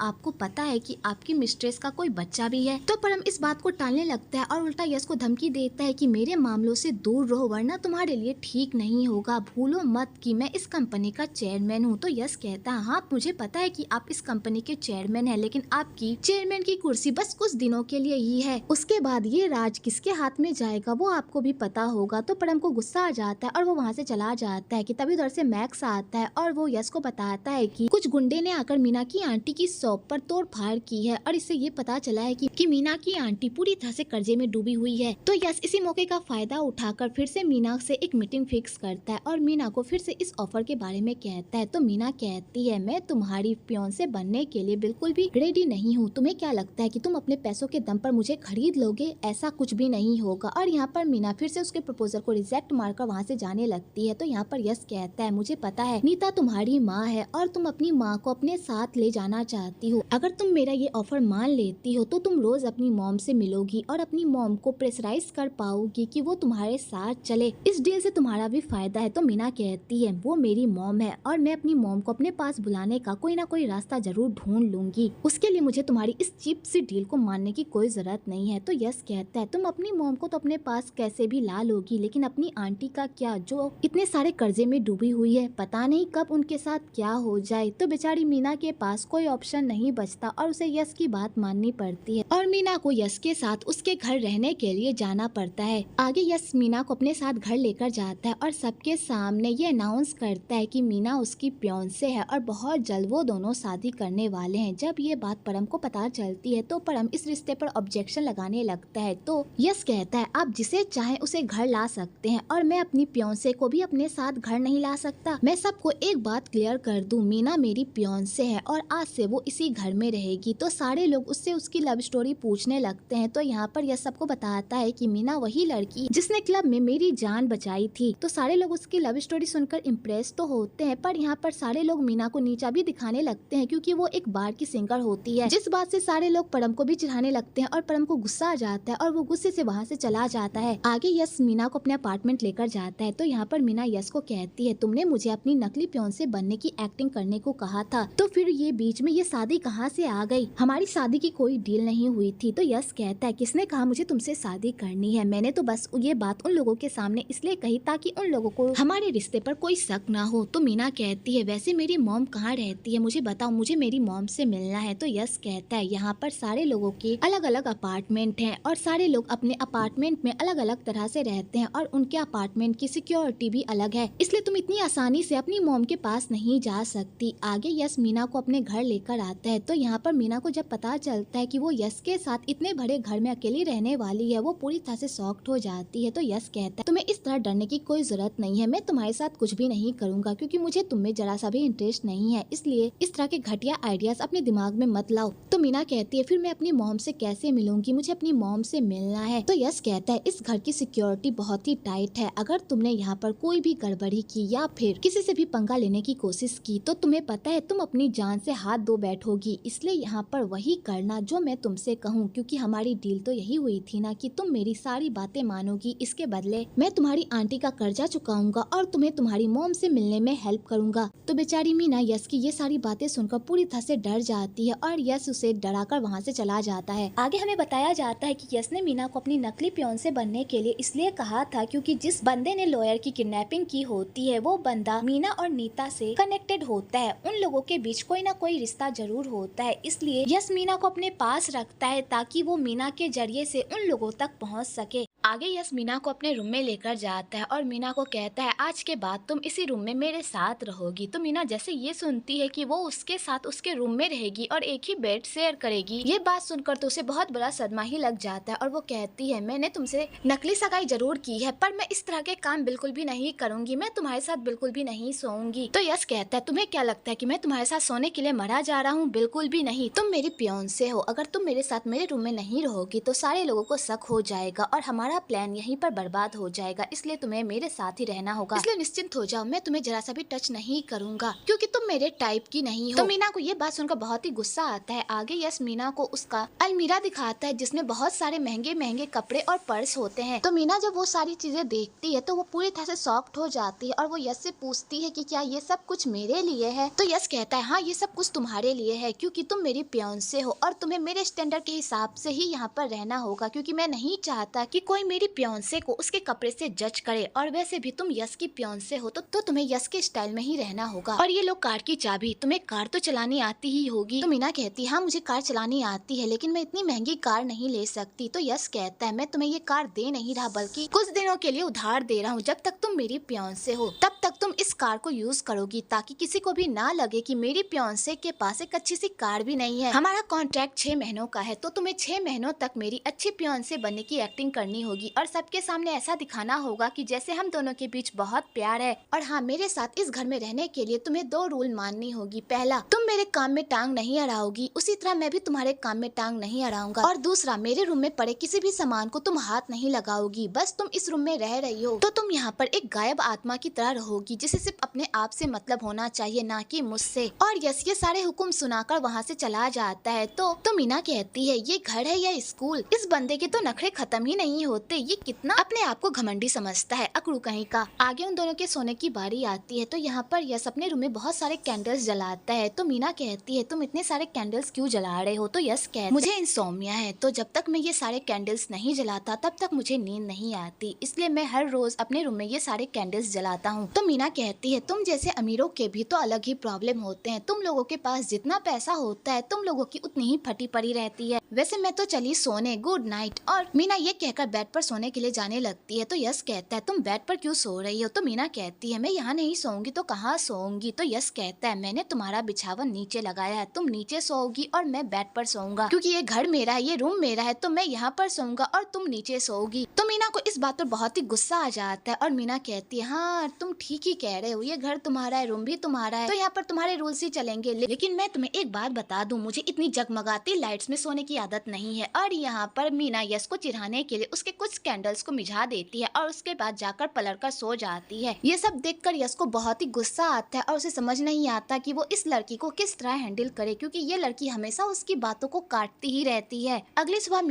आपको पता है कि आपकी मिस्ट्रेस का कोई बच्चा भी है? तो परम इस बात को टालने लगता है और उल्टा यश को धमकी देता है कि मेरे मामलों से दूर रहो वरना तुम्हारे लिए ठीक नहीं होगा, भूलो मत कि मैं इस कंपनी का चेयरमैन हूँ। तो यश कहता है, हाँ मुझे पता है कि आप इस कंपनी के चेयरमैन हैं, लेकिन आपकी चेयरमैन की कुर्सी बस कुछ दिनों के लिए ही है, उसके बाद ये राज किसके हाथ में जाएगा वो आपको भी पता होगा। तो परम को गुस्सा आ जाता है और वो वहाँ से चला जाता है कि तभी उधर से मैक्स आता है और वो यश को बताता है कि कुछ गुंडे ने आकर मीना की आंटी की शॉप पर तोड़फाड़ की है और इससे ये पता चला है कि मीना की आंटी पूरी तरह से कर्जे में डूबी हुई है। तो यश इसी मौके का फायदा उठाकर फिर से मीना से एक मीटिंग फिक्स करता है और मीना को फिर से इस ऑफर के बारे में कहता है। तो मीना कहती है, मैं तुम्हारी फियांसे बनने के लिए बिल्कुल भी रेडी नहीं हूँ, तुम्हें क्या लगता है कि तुम अपने पैसों के दम पर मुझे खरीद लोगे? ऐसा कुछ भी नहीं होगा। और यहाँ पर मीना फिर से उसके प्रपोजल को रिजेक्ट मारकर वहाँ से जाने लगती है। तो यहाँ पर यश कहता है, मुझे पता है नीता तुम्हारी माँ है और तुम अपनी माँ को अपने साथ ले जाना चाहती हो, अगर तुम मेरा ये ऑफर मान लेती हो तो तुम रोज अपनी मॉम से मिलोगी और अपनी मॉम को प्रेशराइज कर पाओगी कि वो तुम्हारे साथ चले। इस डील से तुम्हारा भी फायदा है। तो मीना कहती है वो मेरी मॉम है और मैं अपनी मॉम को अपने पास बुलाने का कोई ना कोई रास्ता जरूर ढूंढ लूंगी। उसके लिए मुझे तुम्हारी इस चीप सी डील को मानने की कोई जरूरत नहीं है। तो यस कहता है तुम अपनी मॉम को तो अपने पास कैसे भी ला लोगी, लेकिन अपनी आंटी का क्या, जो इतने सारे कर्जे में डूबी हुई है, पता नहीं कब उनके साथ क्या हो जाए। तो बेचारी मीना के पास कोई ऑप्शन नहीं बचता और उसे यस की बात माननी पड़ती है और मीना को यस के साथ उसके घर रहने के लिए जाना पड़ता है। आगे यस मीना को अपने साथ घर लेकर जाता है और सबके सामने ये अनाउंस करता है कि मीना उसकी फियांसे है और बहुत जल्द वो दोनों शादी करने वाले हैं। जब ये बात परम को पता चलती है तो परम इस रिश्ते पर ऑब्जेक्शन लगाने लगता है। तो यस कहता है आप जिसे चाहे उसे घर ला सकते हैं और मैं अपनी फियांसे को भी अपने साथ घर नहीं ला सकता। मैं सबको एक बात क्लियर कर दूं, मीना मेरी फियांसे है और आज से वो इसी घर में रहेगी। तो सारे लोग उससे उसकी लव स्टोरी पूछने लगते हैं। तो यहाँ पर यस सबको बताता है कि मीना वही लड़की जिसने क्लब में मेरी जान बचाई थी। तो सारे लोग उसकी लव स्टोरी सुनकर इम्प्रेस तो होते हैं, पर यहाँ पर सारे लोग मीना को नीचा भी दिखाने लगते हैं क्योंकि वो एक बार की सिंगर होती है। जिस बात से सारे लोग परम को भी चिढ़ाने लगते हैं और परम को गुस्सा आ जाता है और वो गुस्से से वहाँ से चला जाता है। आगे यस मीना को अपने अपार्टमेंट लेकर जाता है। तो यहाँ पर मीना यस को कहती है तुमने मुझे अपनी नकली फियांसे बनने की एक्टिंग करने को कहा था, तो फिर ये बीच में ये शादी कहाँ से आ गई? हमारी शादी की कोई डील नहीं हुई थी। तो यस कहता है किसने कहा मुझे तुमसे शादी करनी है? मैंने तो बस ये बात उन लोगों के सामने इसलिए कही ताकि उन लोगों को हमारे रिश्ते पर कोई शक ना हो। तो मीना कहती है वैसे मेरी मॉम कहाँ रहती है, मुझे बताओ, मुझे मेरी मॉम से मिलना है। तो यस कहता है यहाँ पर सारे लोगों के अलग अलग अपार्टमेंट हैं और सारे लोग अपने अपार्टमेंट में अलग अलग तरह से रहते हैं और उनके अपार्टमेंट की सिक्योरिटी भी अलग है, इसलिए तुम इतनी आसानी से अपनी मॉम के पास नहीं जा सकती। आगे यस मीना को अपने घर लेकर आता है। तो यहाँ पर मीना को जब पता चलता है कि वो यस के साथ इतने बड़े घर में अकेली रहने वाली है, वो पूरी तरह से शॉक्ड हो जाती है। तो यस कहता है तुम्हें इस तरह डरने की कोई जरूरत नहीं है, मैं तुम्हारे साथ कुछ भी नहीं करूंगा क्योंकि मुझे तुम में जरा सा भी इंटरेस्ट नहीं है, इसलिए इस तरह के घटिया आइडियाज अपने दिमाग में मत लाओ। तो मीना कहती है फिर मैं अपनी मॉम से कैसे मिलूंगी, मुझे अपनी मॉम से मिलना है। तो यस कहता है इस घर की सिक्योरिटी बहुत ही टाइट है, अगर तुमने यहाँ पर कोई भी गड़बड़ी की या फिर किसी से भी पंगा लेने की कोशिश की तो तुम्हें पता है तुम अपनी जान से हाथ धो बैठोगी, इसलिए यहाँ पर वही करना जो मैं तुमसे कहूँ, क्योंकि हमारी डील तो यही हुई थी ना कि तुम मेरी सारी बातें मानोगी, इसके बदले मैं तुम्हारी आंटी का कर्जा चुकाऊंगा और तुम्हें तुम्हारी मॉम से मिलने में हेल्प करूंगा। तो बेचारी मीना यस की ये सारी बातें सुनकर पूरी तरह से डर जाती है और यस उसे डराकर वहाँ से चला जाता है। आगे हमें बताया जाता है कि यस ने मीना को अपनी नकली फियांसे बनने के लिए इसलिए कहा था क्योंकि जिस बंदे ने लॉयर की किडनैपिंग की होती है वो बंदा मीना और नीता से कनेक्टेड होता है, उन लोगों के बीच कोई ना कोई रिश्ता जरूर होता है, इसलिए यस मीना को अपने पास रखता है ताकि वो मीना के जरिए से उन लोगों तक पहुँच सके। आगे यस मीना को अपने रूम में लेकर जाता है और मीना को कहता है आज के बाद तुम इसी रूम में मेरे साथ रहोगी। तो मीना जैसे ये सुनती है कि वो उसके साथ उसके रूम में रहेगी और एक ही बेड शेयर करेगी, ये बात सुनकर तो उसे बहुत बड़ा सदमा ही लग जाता है और वो कहती है मैंने तुमसे नकली सगाई जरूर की है पर मैं इस तरह के काम बिल्कुल भी नहीं करूंगी, मैं तुम्हारे साथ बिल्कुल भी नहीं सोऊंगी। तो यस कहता है तुम्हें क्या लगता है कि मैं तुम्हारे साथ सोने के लिए मरा जा रहा हूँ? बिल्कुल भी नहीं, तुम मेरी फियांसे हो, अगर तुम मेरे साथ मेरे रूम में नहीं रहोगी तो सारे लोगों को शक हो जाएगा और हमारा प्लान यहीं पर बर्बाद हो जाएगा, इसलिए तुम्हें मेरे साथ ही रहना होगा, इसलिए निश्चिंत हो जाओ, मैं तुम्हें जरा सा भी टच नहीं करूंगा क्योंकि तुम मेरे टाइप की नहीं हो। तो मीना को ये बात सुनकर बहुत ही गुस्सा आता है। आगे यस मीना को उसका अलमीरा दिखाता है जिसमें बहुत सारे महंगे महंगे कपड़े और पर्स होते हैं। तो मीना जब वो सारी चीजें देखती है तो वो पूरी तरह से शॉक्ड हो जाती है और वो यस से पूछती है कि क्या ये सब कुछ मेरे लिए है? तो यस कहता है हाँ ये सब कुछ तुम्हारे लिए है क्योंकि तुम मेरी फियांसे हो और तुम्हें मेरे स्टैंडर्ड के हिसाब से ही यहाँ पर रहना होगा क्योंकि मैं नहीं चाहता कि कोई मेरी फियांसे को उसके कपड़े से जज करे और वैसे भी तुम यस की फियांसे हो तो तुम्हें यस के स्टाइल में ही रहना होगा। और ये लो कार की चाबी, तुम्हें कार तो चलानी आती ही होगी। तो मीना कहती है हाँ मुझे कार चलानी आती है लेकिन मैं इतनी महंगी कार नहीं ले सकती। तो यस कहता है मैं तुम्हें ये कार दे नहीं रहा बल्कि कुछ दिनों के लिए उधार दे रहा हूँ, जब तक तुम मेरी फियांसे हो तब तक तुम इस कार को यूज करोगी ताकि किसी को भी ना लगे कि मेरी फियांसे के पास एक अच्छी सी कार भी नहीं है। हमारा कॉन्ट्रैक्ट 6 महीनों का है तो तुम्हें 6 महीनों तक मेरी अच्छी फियांसे बनने की एक्टिंग करनी होगी और सबके सामने ऐसा दिखाना होगा कि जैसे हम दोनों के बीच बहुत प्यार है। और हाँ मेरे साथ इस घर में रहने के लिए तुम्हें 2 रूल माननी होगी, पहला तुम मेरे काम में टांग नहीं अड़ाओगी, उसी तरह मैं भी तुम्हारे काम में टांग नहीं अड़ाऊंगा, और दूसरा मेरे रूम में पड़े किसी भी सामान को तुम हाथ नहीं लगाओगी। बस तुम इस रूम में रह रही हो तो तुम यहाँ पर एक गायब आत्मा की तरह रहोगी जिसे सिर्फ अपने आप से मतलब होना चाहिए ना कि मुझसे। और यस ये सारे हुक्म सुनाकर वहाँ से चला जाता है। तो मीना कहती है ये घर है या स्कूल, इस बंदे के तो नखरे खत्म ही नहीं होते। होते, ये कितना अपने आप को घमंडी समझता है, अकड़ू कहीं का। आगे उन दोनों के सोने की बारी आती है तो यहाँ पर यश अपने रूम में बहुत सारे कैंडल्स जलाता है। तो मीना कहती है तुम इतने सारे कैंडल्स क्यों जला रहे हो? तो यश कहता मुझे इंसोम्निया है, तो जब तक मैं ये सारे कैंडल्स नहीं जलाता तब तक मुझे नींद नहीं आती, इसलिए मैं हर रोज अपने रूम में ये सारे कैंडल्स जलाता हूँ। तो मीना कहती है तुम जैसे अमीरों के भी तो अलग ही प्रॉब्लम होते हैं, तुम लोगों के पास जितना पैसा होता है तुम लोगों की उतनी ही फटी पड़ी रहती है। वैसे मैं तो चली सोने, गुड नाइट। और मीना ये कहकर बेड पर सोने के लिए जाने लगती है। तो यश कहता है तुम बेड पर क्यों सो रही हो? तो मीना कहती है मैं यहाँ नहीं सोऊंगी तो कहाँ सोऊंगी? तो यश कहता है मैंने तुम्हारा बिछावन नीचे लगाया है, तुम नीचे सोओगी और मैं बेड पर सोऊंगा, क्योंकि ये घर मेरा है, ये रूम मेरा है, तो मैं यहाँ पर सोऊंगा और तुम नीचे सोओगी। तो मीना को इस बात पर बहुत ही गुस्सा आ जाता है और मीना कहती है हाँ तुम ठीक ही कह रहे हो, ये घर तुम्हारा है, रूम भी तुम्हारा है, तो यहाँ पर तुम्हारे रूल्स ही चलेंगे। लेकिन मैं तुम्हें एक बात बता दूं, मुझे इतनी जगमगाती लाइट्स में सोने की आदत नहीं है। और यहाँ पर मीना यश को चिढ़ाने के लिए उसके कुछ कैंडल्स को मिझा देती है और उसके बाद जाकर पलट कर सो जाती है। ये सब देखकर यश को बहुत ही गुस्सा आता है और उसे समझ नहीं आता कि वो इस लड़की को किस तरह हैंडल करे, क्योंकि ये लड़की हमेशा उसकी बातों को काटती ही रहती है। अगली सुबह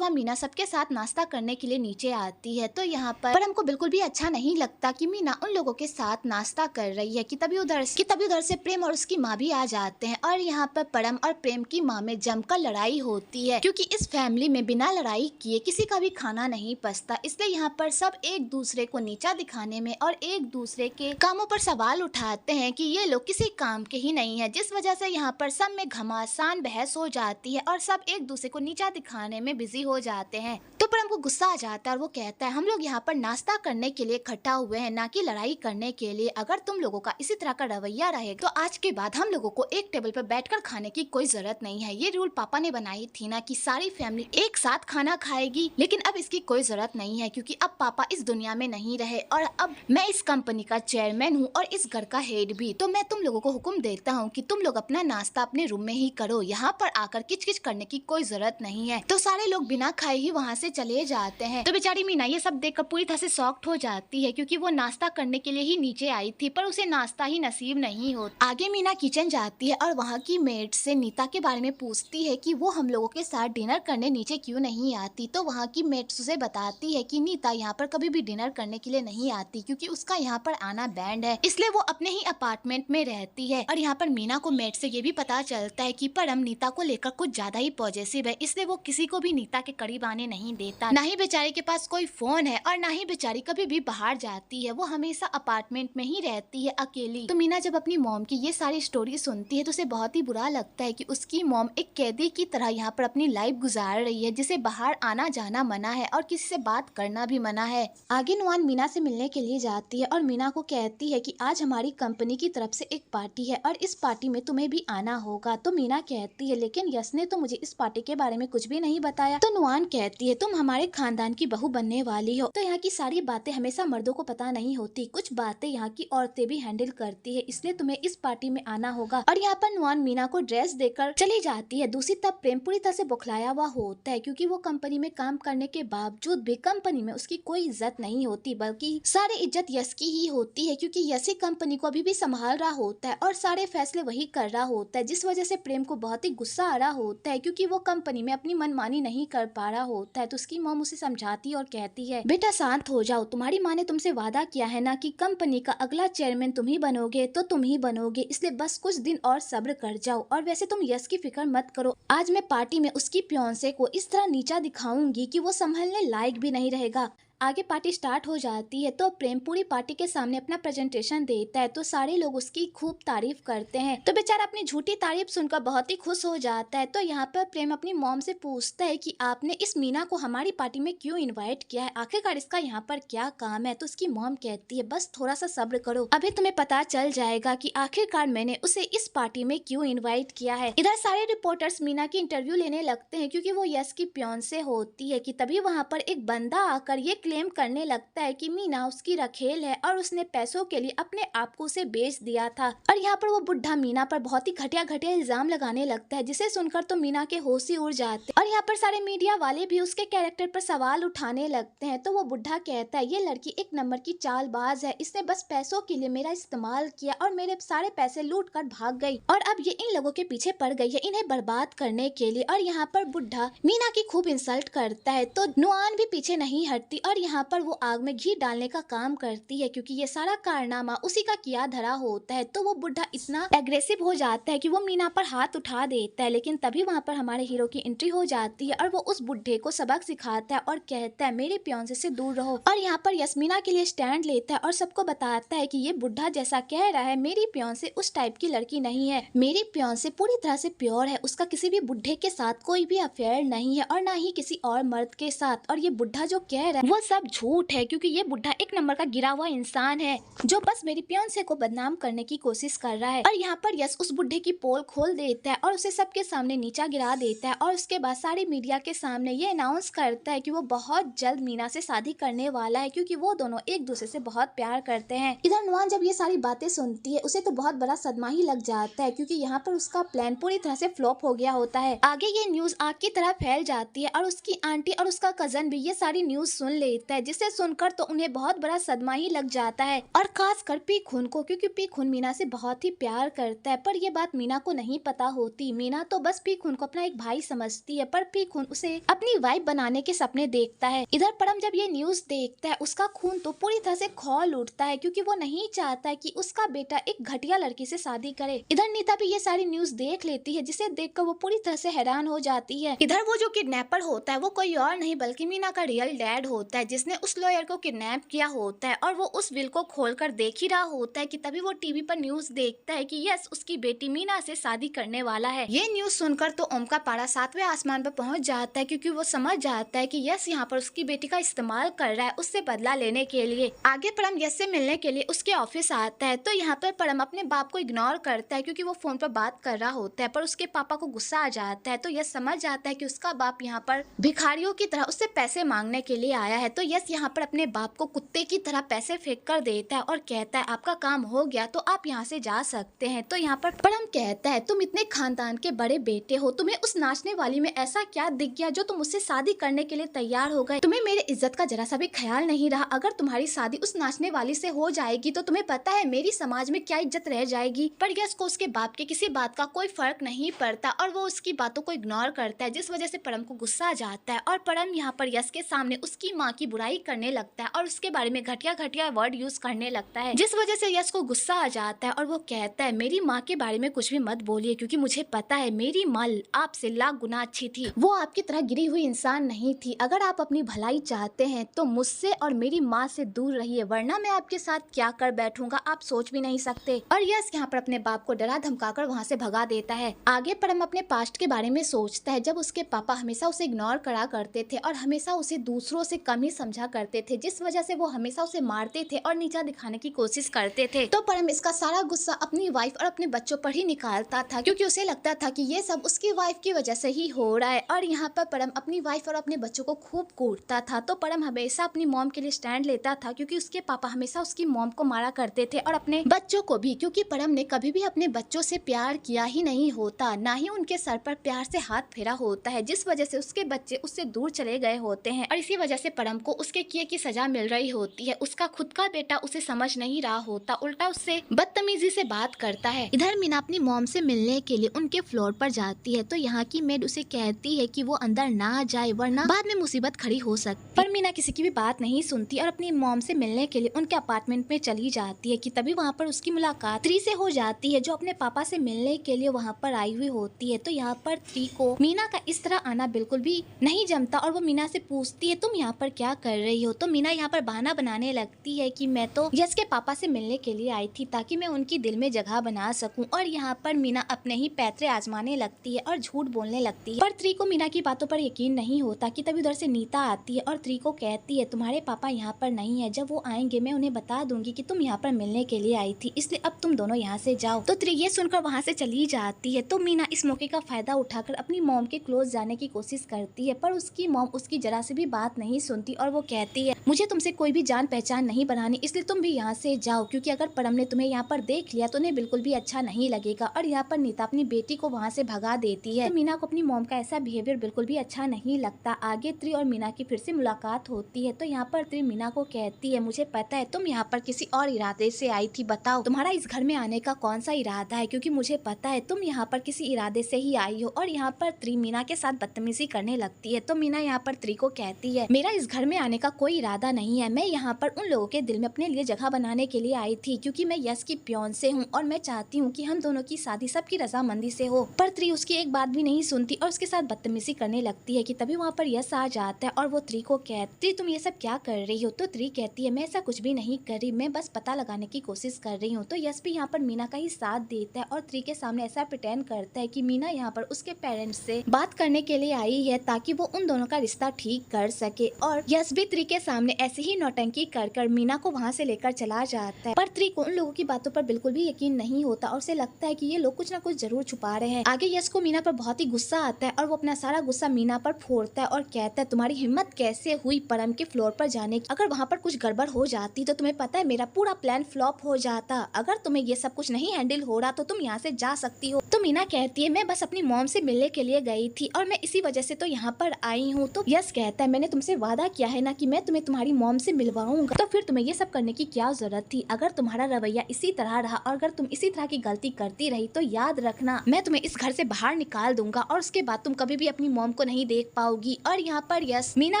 मीना सबके साथ नाश्ता करने के लिए नीचे आती है। तो यहाँ पर हमको बिल्कुल भी अच्छा नहीं लगता कि मीना उन लोगों के साथ नाश्ता कर रही है कि तभी उधर से प्रेम और उसकी माँ भी आ जाते हैं। और यहाँ पर परम और प्रेम की माँ में जमकर लड़ाई होती है, क्योंकि इस फैमिली में बिना लड़ाई किए किसी का भी खाना नहीं पचता, इसलिए यहाँ पर सब एक दूसरे को नीचा दिखाने में और एक दूसरे के कामों पर सवाल उठाते हैं कि ये लोग किसी काम के ही नहीं है, जिस वजह से यहाँ पर सब में घमासान बहस हो जाती है और सब एक दूसरे को नीचा दिखाने में बिजी हो जाते हैं। तो परम को गुस्सा आ जाता है और वो कहता है हम लोग यहाँ पर नाश्ता करने के लिए इकट्ठा हुए हैं, ना कि लड़ाई करने के लिए। अगर तुम लोगों का इसी तरह का रवैया रहेगा तो आज के बाद हम लोगों को एक टेबल पर बैठकर खाने की कोई जरूरत नहीं है। ये रूल पापा ने बनाई थी ना कि सारी फैमिली एक साथ खाना खाएगी, लेकिन अब इसकी कोई जरूरत नहीं है, क्योंकि अब पापा इस दुनिया में नहीं रहे और अब मैं इस कंपनी का चेयरमैन हूँ और इस घर का हेड भी। तो मैं तुम लोगों को हुक्म देता हूँ कि तुम लोग अपना नाश्ता अपने रूम में ही करो, यहाँ पर आकर किच-किच करने की कोई जरूरत नहीं है। तो सारे लोग बिना खाए ही वहाँ से चले जाते हैं। तो बेचारी मीना ये सब देखकर पूरी तरह से शॉक्ड हो जाती है, क्योंकि वो नाश्ता करने के लिए ही नीचे आई थी पर उसे नाश्ता ही नसीब नहीं होता। आगे मीना किचन जाती है और वहाँ की मेड से नीता के बारे में पूछती है कि वो हम लोगों के साथ डिनर करने नीचे क्यों नहीं आती। तो वहाँ की मेड उसे बताती है कि नीता यहाँ पर कभी भी डिनर करने के लिए नहीं आती, क्योंकि उसका यहाँ पर आना बैंड है, इसलिए वो अपने ही अपार्टमेंट में रहती है। और यहाँ पर मीना को मेड से ये भी पता चलता है कि परम नीता को लेकर कुछ ज्यादा ही पॉजिटिव है, इसलिए वो किसी को भी नीता के करीब आने नहीं देता। ना ही बेचारी के पास कोई फोन है और ना ही बेचारी कभी भी बाहर जाती है, वो हमेशा अपार्टमेंट में ही रहती है अकेली। तो मीना जब अपनी मॉम की ये सारी स्टोरी सुनती है तो उसे बहुत ही बुरा लगता है कि उसकी मॉम एक कैदी की तरह यहाँ पर अपनी लाइफ गुजार रही है, जिसे बाहर आना जाना मना है और किसी से बात करना भी मना है। आगे नुआन मीना से मिलने के लिए जाती है और मीना को कहती है कि आज हमारी कंपनी की तरफ से एक पार्टी है और इस पार्टी में तुम्हें भी आना होगा। तो मीना कहती है लेकिन यश ने तो मुझे इस पार्टी के बारे में कुछ भी नहीं बताया। तो नुआन कहती है तुम हमारे खानदान की बहू बनने वाली हो, तो यहाँ की सारी बातें हमेशा मर्दों को पता नहीं होती, कुछ बातें यहाँ की औरतें भी हैंडल करती है, इसलिए तुम्हें इस पार्टी में आना होगा। और यहाँ पर नुआन मीना को ड्रेस देकर चली जाती है। दूसरी तरफ प्रेम पूरी तरह से बौखलाया हुआ होता है, क्योंकि वो कंपनी में काम करने के बावजूद भी कंपनी में उसकी कोई इज्जत नहीं होती, बल्कि सारी इज्जत यश की ही होती है, क्योंकि यश ही कंपनी को अभी भी संभाल रहा होता है और सारे फैसले वही कर रहा होता है, जिस वजह से प्रेम को बहुत ही गुस्सा आ रहा होता है, क्योंकि वो कंपनी में अपनी मनमानी नहीं कर पा रहा होता है। तो उसकी मॉम उसे समझाती और कहती है बेटा शांत हो जाओ, तुम्हारी माँ ने तुमसे वादा किया है ना कि कंपनी का अगला चेयरमैन तुम ही बनोगे, तो तुम ही बनोगे, इसलिए बस कुछ दिन और सब्र कर जाओ। और वैसे तुम यश की फिक्र मत करो, आज मैं पार्टी में उसकी फियांसे को इस तरह नीचा दिखाऊंगी कि वो संभलने लायक भी नहीं रहेगा। आगे पार्टी स्टार्ट हो जाती है तो प्रेम पूरी पार्टी के सामने अपना प्रेजेंटेशन देता है, तो सारे लोग उसकी खूब तारीफ करते हैं। तो बेचारा अपनी झूठी तारीफ सुनकर बहुत ही खुश हो जाता है। तो यहाँ पर प्रेम अपनी मॉम से पूछता है कि आपने इस मीना को हमारी पार्टी में क्यों इनवाइट किया है, आखिरकार इसका यहाँ पर क्या काम है। तो उसकी मॉम कहती है बस थोड़ा सा सब्र करो, अभी तुम्हें पता चल जाएगा कि आखिरकार मैंने उसे इस पार्टी में क्यों इन्वाइट किया है। इधर सारे रिपोर्टर्स मीना की इंटरव्यू लेने लगते हैं, क्योंकि वो यश की फियांसे होती है कि तभी वहाँ पर एक बंदा आकर ये क्लेम करने लगता है कि मीना उसकी रखेल है और उसने पैसों के लिए अपने आप को उसे बेच दिया था। और यहाँ पर वो बुढ़ा मीना पर बहुत ही घटिया घटिया इल्जाम लगाने लगता है, जिसे सुनकर तो मीना के होश ही उड़ जाते हैं। और यहाँ पर सारे मीडिया वाले भी उसके कैरेक्टर पर सवाल उठाने लगते हैं। तो वो बुढ़ा कहता है, ये लड़की एक नंबर की चालबाज है, इसने बस पैसों के लिए मेरा इस्तेमाल किया और मेरे सारे पैसे लूट कर भाग गई और अब ये इन लोगों के पीछे पड़ गई है इन्हें बर्बाद करने के लिए। और यहाँ पर बुढ़ा मीना की खूब इंसल्ट करता है। तो नुआन भी पीछे नहीं हटती और यहाँ पर वो आग में घी डालने का काम करती है, क्योंकि ये सारा कारनामा उसी का किया धरा होता है। तो वो बुढ़ा इतना एग्रेसिव हो जाता है कि वो मीना पर हाथ उठा देता है, लेकिन तभी वहाँ पर हमारे हीरो की एंट्री हो जाती है और वो उस बुढ़े को सबक सिखाता है और कहता है, मेरे फियांसे से दूर रहो। और यहाँ पर यस्मीना के लिए स्टैंड लेता है और सबको बताता है कि ये बुढ़ा जैसा कह रहा है, मेरी फियांसे उस टाइप की लड़की नहीं है, मेरी फियांसे पूरी तरह से प्योर है, उसका किसी भी बुढ़े के साथ कोई भी अफेयर नहीं है और ना ही किसी और मर्द के साथ। और ये बुढ़ा जो कह रहा है वो सब झूठ है, क्योंकि ये बुढ़ा एक नंबर का गिरा हुआ इंसान है जो बस मेरी फियांसे को बदनाम करने की कोशिश कर रहा है। और यहाँ पर यस उस बुढ़े की पोल खोल देता है और उसे सबके सामने नीचा गिरा देता है और उसके बाद सारी मीडिया के सामने ये अनाउंस करता है कि वो बहुत जल्द मीना से शादी करने वाला है, क्योंकि वो दोनों एक दूसरे से बहुत प्यार करते हैं। इधर नुआन जब ये सारी बातें सुनती है उसे तो बहुत बड़ा सदमा ही लग जाता है, क्योंकि यहाँ पर उसका प्लान पूरी तरह से फ्लॉप हो गया होता है। आगे ये न्यूज आग की तरह फैल जाती है और उसकी आंटी और उसका कजन भी ये सारी न्यूज सुन लेता है, जिसे सुनकर तो उन्हें बहुत बड़ा सदमा ही लग जाता है। और खासकर पी-खून को, क्योंकि पी-खून मीना से बहुत ही प्यार करता है। पर ये बात मीना को नहीं पता होती। मीना तो बस पी-खून को अपना एक भाई समझती है, पर पी-खून उसे अपनी वाइफ बनाने के सपने देखता है। इधर परम जब ये न्यूज देखता है उसका खून तो पूरी तरह से खौल उठता है, क्योंकि वो नहीं चाहता है कि उसका बेटा एक घटिया लड़की से शादी करे। इधर नीता भी ये सारी न्यूज देख लेती है, जिसे देखकर वो पूरी तरह से हैरान हो जाती है। इधर वो जो किडनैपर होता है वो कोई और नहीं बल्कि मीना का रियल डैड होता है, जिसने उस लॉयर को किडनैप किया होता है। और वो उस विल को खोलकर देख ही रहा होता है कि तभी वो टीवी पर न्यूज देखता है कि यस उसकी बेटी मीना से शादी करने वाला है। ये न्यूज सुनकर तो ओम का पारा 7वें आसमान पर पहुंच जाता है, क्योंकि वो समझ जाता है कि यस यहाँ पर उसकी बेटी का इस्तेमाल कर रहा है उससे बदला लेने के लिए। आगे परम यस से मिलने के लिए उसके ऑफिस आता है। तो यहाँ पर परम अपने बाप को इग्नोर करता है, क्योंकि वो फोन पर बात कर रहा होता है, पर उसके पापा को गुस्सा आ जाता है। तो यस समझ जाता है कि उसका बाप यहाँ पर भिखारियों की तरह उससे पैसे मांगने के लिए आया है। तो यस यहाँ पर अपने बाप को कुत्ते की तरह पैसे फेंक कर देता है और कहता है, आपका काम हो गया तो आप यहाँ से जा सकते हैं। तो यहाँ पर परम कहता है, तुम इतने खानदान के बड़े बेटे हो, तुम्हें उस नाचने वाली में ऐसा क्या दिख गया जो तुम मुझसे शादी करने के लिए तैयार हो गए? तुम्हें मेरे इज्जत का जरा सा भी ख्याल नहीं रहा। अगर तुम्हारी शादी उस नाचने वाली से हो जाएगी तो तुम्हें पता है मेरी समाज में क्या इज्जत रह जाएगी। पर यस को उसके बाप के किसी बात का कोई फर्क नहीं पड़ता और वो उसकी बातों को इग्नोर करता है, जिस वजह से परम को गुस्सा आ जाता है। और परम यहाँ पर यस के सामने उसकी माँ की बुराई करने लगता है और उसके बारे में घटिया घटिया वर्ड यूज करने लगता है, जिस वजह से यस को गुस्सा आ जाता है और वो कहता है, मेरी माँ के बारे में कुछ भी मत बोलिए, क्योंकि मुझे पता है मेरी माँ आपसे लाख गुना अच्छी थी, वो आपकी तरह गिरी हुई इंसान नहीं थी। अगर आप अपनी भलाई चाहते हैं तो मुझसे और मेरी माँ से दूर रहिए, वरना मैं आपके साथ क्या कर बैठूंगा आप सोच भी नहीं सकते। और यस यहाँ पर अपने बाप को डरा धमकाकर वहाँ से भगा देता है। आगे परम अपने पास्ट के बारे में सोचता है, जब उसके पापा हमेशा उसे इग्नोर करा करते थे और हमेशा उसे दूसरों से कम ही समझा करते थे, जिस वजह से वो हमेशा उसे मारते थे और नीचा दिखाने की कोशिश करते थे। तो परम इसका सारा गुस्सा अपनी वाइफ और अपने बच्चों पर ही निकालता था, क्योंकि उसे लगता था कि ये सब उसकी वाइफ की वजह से ही हो रहा है। और यहाँ पर परम अपनी वाइफ और अपने बच्चों को खूब कूटता था। तो परम हमेशा अपनी मॉम के लिए स्टैंड लेता था, क्योंकि उसके पापा हमेशा उसकी मॉम को मारा करते थे और अपने बच्चों को भी, क्योंकि परम ने कभी भी अपने बच्चों से प्यार किया ही नहीं होता, ना ही उनके सर पर प्यार से हाथ फेरा होता है, जिस वजह से उसके बच्चे उससे दूर चले गए होते हैं। और इसी वजह से परम को उसके किए की सजा मिल रही होती है। उसका खुद का बेटा उसे समझ नहीं रहा होता, उल्टा उससे बदतमीजी से बात करता है। इधर मीना अपनी मॉम से मिलने के लिए उनके फ्लोर पर जाती है। तो यहाँ की मेड उसे कहती है कि वो अंदर ना जाए, वरना बाद में मुसीबत खड़ी हो सकती। पर मीना किसी की भी बात नहीं सुनती और अपनी मॉम से मिलने के लिए उनके अपार्टमेंट में चली जाती है कि तभी वहाँ पर उसकी मुलाकात त्री से हो जाती है, जो अपने पापा से मिलने के लिए वहाँ पर आई हुई होती है। तो यहाँ पर त्री को मीना का इस तरह आना बिल्कुल भी नहीं जमता और वो मीना से पूछती है, तुम यहाँ पर क्या कर रही हो? तो मीना यहाँ पर बहाना बनाने लगती है कि मैं तो यश के पापा से मिलने के लिए आई थी, ताकि मैं उनकी दिल में जगह बना सकूं। और यहाँ पर मीना अपने ही पैतरे आजमाने लगती है और झूठ बोलने लगती है। पर त्री को मीना की बातों पर यकीन नहीं होता कि तभी उधर से नीता आती है और त्री को कहती है, तुम्हारे पापा यहाँ पर नहीं है, जब वो आएंगे मैं उन्हें बता दूंगी कि तुम यहाँ पर मिलने के लिए आई थी, इसलिए अब तुम दोनों यहाँ से जाओ। तो त्री ये सुनकर वहाँ से चली जाती है। तो मीना इस मौके का फायदा उठाकर अपनी मॉम के क्लोज जाने की कोशिश करती है, पर उसकी मॉम उसकी जरा से भी बात नहीं सुनती होती और वो कहती है मुझे तुमसे कोई भी जान पहचान नहीं बनानी, इसलिए तुम भी यहाँ से जाओ, क्योंकि अगर परम ने तुम्हें यहाँ पर देख लिया तो उन्हें बिल्कुल भी अच्छा नहीं लगेगा। और यहाँ पर नीता अपनी बेटी को वहाँ से भगा देती है। तो मीना को अपनी मॉम का ऐसा बिहेवियर बिल्कुल भी अच्छा नहीं लगता। आगे त्रि और मीना की फिर से मुलाकात होती है। तो यहाँ पर त्रि मीना को कहती है मुझे पता है तुम यहाँ पर किसी और इरादे से आई थी, बताओ तुम्हारा इस घर में आने का कौन सा इरादा है, क्योंकि मुझे पता है तुम यहाँ पर किसी इरादे से ही आई हो। और यहाँ पर त्रि मीना के साथ बदतमीजी करने लगती है। तो मीना यहाँ पर त्रि को कहती है मेरा इस घर में आने का कोई इरादा नहीं है, मैं यहाँ पर उन लोगों के दिल में अपने लिए जगह बनाने के लिए आई थी, क्योंकि मैं यश की प्योन से हूँ और मैं चाहती हूँ कि हम दोनों की शादी सबकी रजामंदी से हो। पर त्रि उसकी एक बात भी नहीं सुनती और उसके साथ बदतमीजी करने लगती है कि तभी वहाँ पर यश आ जाता है और वो त्रि को कहती तुम ये सब क्या कर रही हो। तो त्रि कहती है मैं ऐसा कुछ भी नहीं कर रही, मैं बस पता लगाने की कोशिश कर रही हूँ। तो यश भी यहाँ पर मीना का ही साथ देता है और त्रि के सामने ऐसा प्रिटेंड करता है कि मीना यहाँ पर उसके पेरेंट्स से बात करने के लिए आई है ताकि वो उन दोनों का रिश्ता ठीक कर सके। और यश भी त्रि के सामने ऐसे ही नौटंकी कर मीना को वहाँ से लेकर चला जाता है। पर त्रि को उन लोगों की बातों पर बिल्कुल भी यकीन नहीं होता और उसे लगता है कि ये लोग कुछ ना कुछ जरूर छुपा रहे हैं। आगे यश को मीना पर बहुत ही गुस्सा आता है और वो अपना सारा गुस्सा मीना पर फोड़ता है और कहता है तुम्हारी हिम्मत कैसे हुई परम के फ्लोर पर जाने की, अगर वहाँ पर कुछ गड़बड़ हो जाती तो तुम्हें पता है मेरा पूरा प्लान फ्लॉप हो जाता, अगर तुम्हें ये सब कुछ नहीं हैंडल हो रहा तो तुम यहाँ से जा सकती हो। तो मीना कहती है मैं बस अपनी मॉम से मिलने के लिए गई थी और मैं इसी वजह से तो यहाँ पर आई हूँ। तो यश कहता है मैंने तुमसे वादा किया है ना कि मैं तुम्हें तुम्हारी मॉम से मिलवाऊंगा, तो फिर तुम्हें ये सब करने की क्या जरूरत थी। अगर तुम्हारा रवैया इसी तरह रहा और अगर तुम इसी तरह की गलती करती रही तो याद रखना मैं तुम्हें इस घर से बाहर निकाल दूंगा और उसके बाद तुम कभी भी अपनी मॉम को नहीं देख पाओगी। और यहाँ पर यश मीना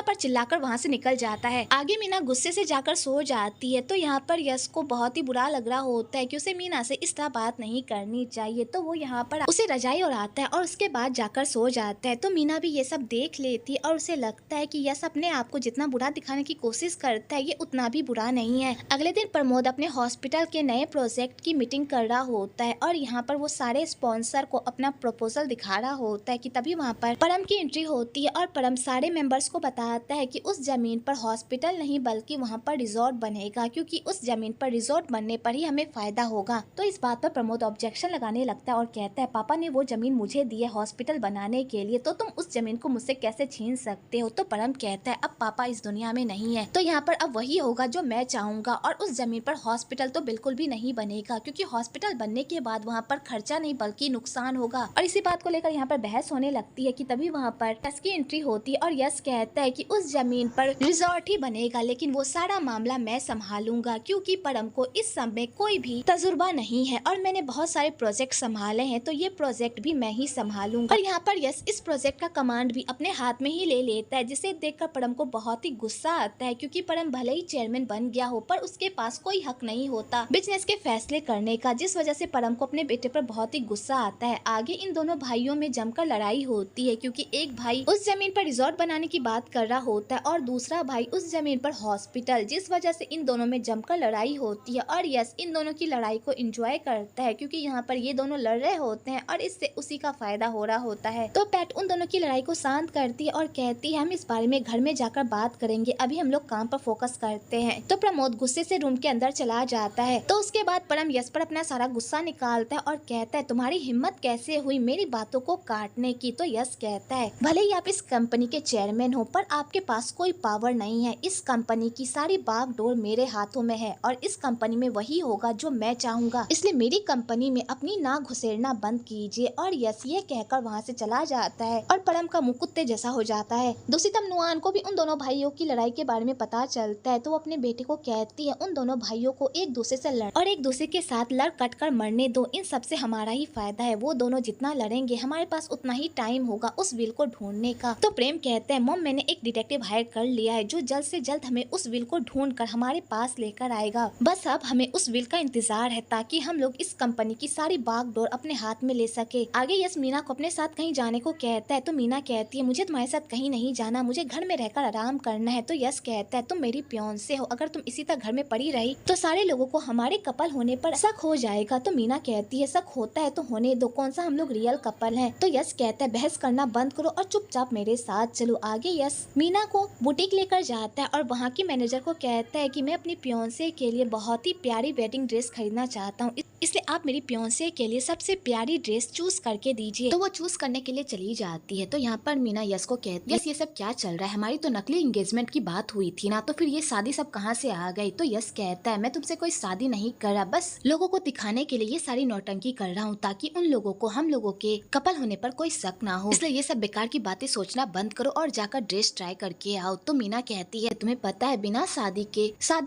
पर चिल्लाकर वहाँ से निकल जाता है। आगे मीना गुस्से से जाकर सो जाती है। तो यहाँ पर यश को बहुत ही बुरा लग रहा होता है कि उसे मीना से इस तरह बात नहीं करनी चाहिए। तो वो यहाँ पर उसे रजाई उड़ाता है और उसके बाद जाकर सो जाता है। तो मीना भी ये सब देख लेती है और उसे लगता है कि यश अपने आप को जितना बुरा दिखाने की कोशिश करता है ये उतना भी बुरा नहीं है। अगले दिन प्रमोद अपने हॉस्पिटल के नए प्रोजेक्ट की मीटिंग कर रहा होता है और यहाँ पर वो सारे स्पॉन्सर को अपना प्रपोजल दिखा रहा होता है कि तभी वहाँ पर परम की एंट्री होती है और परम सारे मेंबर्स को बताता है कि उस जमीन पर हॉस्पिटल नहीं बल्कि वहाँ पर रिजॉर्ट बनेगा, क्योंकि उस जमीन पर रिजॉर्ट बनने पर ही हमें फायदा होगा। तो इस बात पर प्रमोद ऑब्जेक्शन लगाने लगता है और कहता है पापा ने वो जमीन मुझे दी है हॉस्पिटल बनाने के लिए, तो तुम उस जमीन को मुझसे कैसे छीन सकते हो। तो परम कहता है अब पापा इस दुनिया में नहीं है तो यहाँ पर अब वही होगा जो मैं चाहूंगा और उस जमीन पर हॉस्पिटल तो बिल्कुल भी नहीं बनेगा, क्योंकि हॉस्पिटल बनने के बाद वहाँ पर खर्चा नहीं बल्कि नुकसान होगा। और इसी बात को लेकर यहाँ पर बहस होने लगती है कि तभी वहाँ पर यश की एंट्री होती है और यश कहता है कि उस जमीन पर रिजॉर्ट ही बनेगा लेकिन वो सारा मामला मैं संभालूंगा, क्योंकि परम को इस समय कोई भी तजुर्बा नहीं है और मैंने बहुत सारे प्रोजेक्ट संभाले हैं तो ये प्रोजेक्ट भी मैं ही संभालूंगा। और यहाँ पर यश इस प्रोजेक्ट का कमांड भी अपने हाथ में ही ले लेता है, जिसे देखकर परम को बहुत ही गुस्सा आता है, क्योंकि परम भले ही चेयरमैन बन गया हो पर उसके पास कोई हक नहीं होता बिजनेस के फैसले करने का, जिस वजह से परम को अपने बेटे पर बहुत ही गुस्सा आता है। आगे इन दोनों भाइयों में जमकर लड़ाई होती है, क्योंकि एक भाई उस जमीन पर रिजॉर्ट बनाने की बात कर रहा होता है और दूसरा भाई उस जमीन पर हॉस्पिटल, जिस वजह से इन दोनों में जमकर लड़ाई होती है। और यश इन दोनों की लड़ाई को एंजॉय करता है, क्योंकि यहाँ पर ये दोनों लड़ रहे होते हैं और इससे उसी का फायदा हो रहा होता है। तो पैट उन दोनों की लड़ाई को शांत करती है और कहती है हम इस बारे में घर में जाकर बात करेंगे, अभी हम लोग काम पर फोकस करते हैं। तो प्रमोद गुस्से से रूम के अंदर चला जाता है। तो उसके बाद परम यश पर अपना सारा गुस्सा निकालता है और कहता है तुम्हारी हिम्मत कैसे हुई मेरी बातों को काटने की। तो यश कहता है भले ही आप इस कंपनी के चेयरमैन हो पर आपके पास कोई पावर नहीं है, इस कंपनी की सारी बागडोर मेरे हाथों में है और इस कंपनी में वही होगा जो मैं चाहूंगा, इसलिए मेरी कंपनी में अपनी नाक घुसेड़ना बंद कीजिए। और यश ये कहकर वहाँ से चला जाता है और परम का मुंह कुत्ते जैसा हो जाता है। दूसरी तरफ नुआन को भी उन दोनों भाइयों की लड़ाई के बारे में पता चलता है, तो वो अपने बेटे को कहती है उन दोनों भाइयों को एक दूसरे से लड़ और एक दूसरे के साथ लड़ कट कर मरने दो, इन सबसे हमारा ही फायदा है, वो दोनों जितना लड़ेंगे हमारे पास उतना ही टाइम होगा उस विल को ढूंढने का। तो प्रेम कहते हैं मॉम मैंने एक डिटेक्टिव हायर कर लिया है जो जल्द से जल्द हमें उस विल को ढूंढ कर हमारे पास लेकर आएगा, बस अब हमें उस विल का इंतजार है ताकि हम लोग इस कंपनी की सारी बागडोर अपने हाथ में ले सके। आगे यश मीना को अपने साथ कहीं जाने को कहता है, तो मीना कहती है मुझे तुम्हारे साथ कहीं नहीं जाना, मुझे घर में रहकर आराम करना है। तो यश कहता है तुम मेरी फियांसे हो, अगर तुम इसी तरह घर में पड़ी रही तो सारे लोगों को हमारे कपल होने पर शक हो जाएगा। तो मीना कहती है शक होता है तो होने दो, कौन सा हम लोग रियल कपल हैं। तो यश कहता है बहस करना बंद करो और चुपचाप मेरे साथ चलो। आगे यश मीना को बुटीक लेकर जाता है और वहाँ की मैनेजर को कहता है कि मैं अपनी फियांसे के लिए बहुत ही प्यारी वेडिंग ड्रेस खरीदना चाहता हूँ, इसलिए आप मेरी फियांसे के लिए सबसे प्यारी ड्रेस चूज करके दीजिए। तो वो चूज करने के लिए चली जाती है। तो यहाँ पर मीना यश को कहती है यस ये सब क्या चल रहा है, हमारी तो नकली एंगेजमेंट की बात हुई थी ना, तो फिर ये शादी सब कहाँ से आ गई? तो यश कहता है मैं तुमसे कोई शादी नहीं कर रहा, बस लोगों को दिखाने के लिए ये सारी नौटंकी कर रहा हूँ ताकि उन लोगों को हम लोगों के कपल होने पर कोई शक ना हो। इसलिए ये सब बेकार की बातें सोचना बंद करो और जाकर ड्रेस ट्राई करके आओ। तो मीना कहती है तुम्हें पता है बिना शादी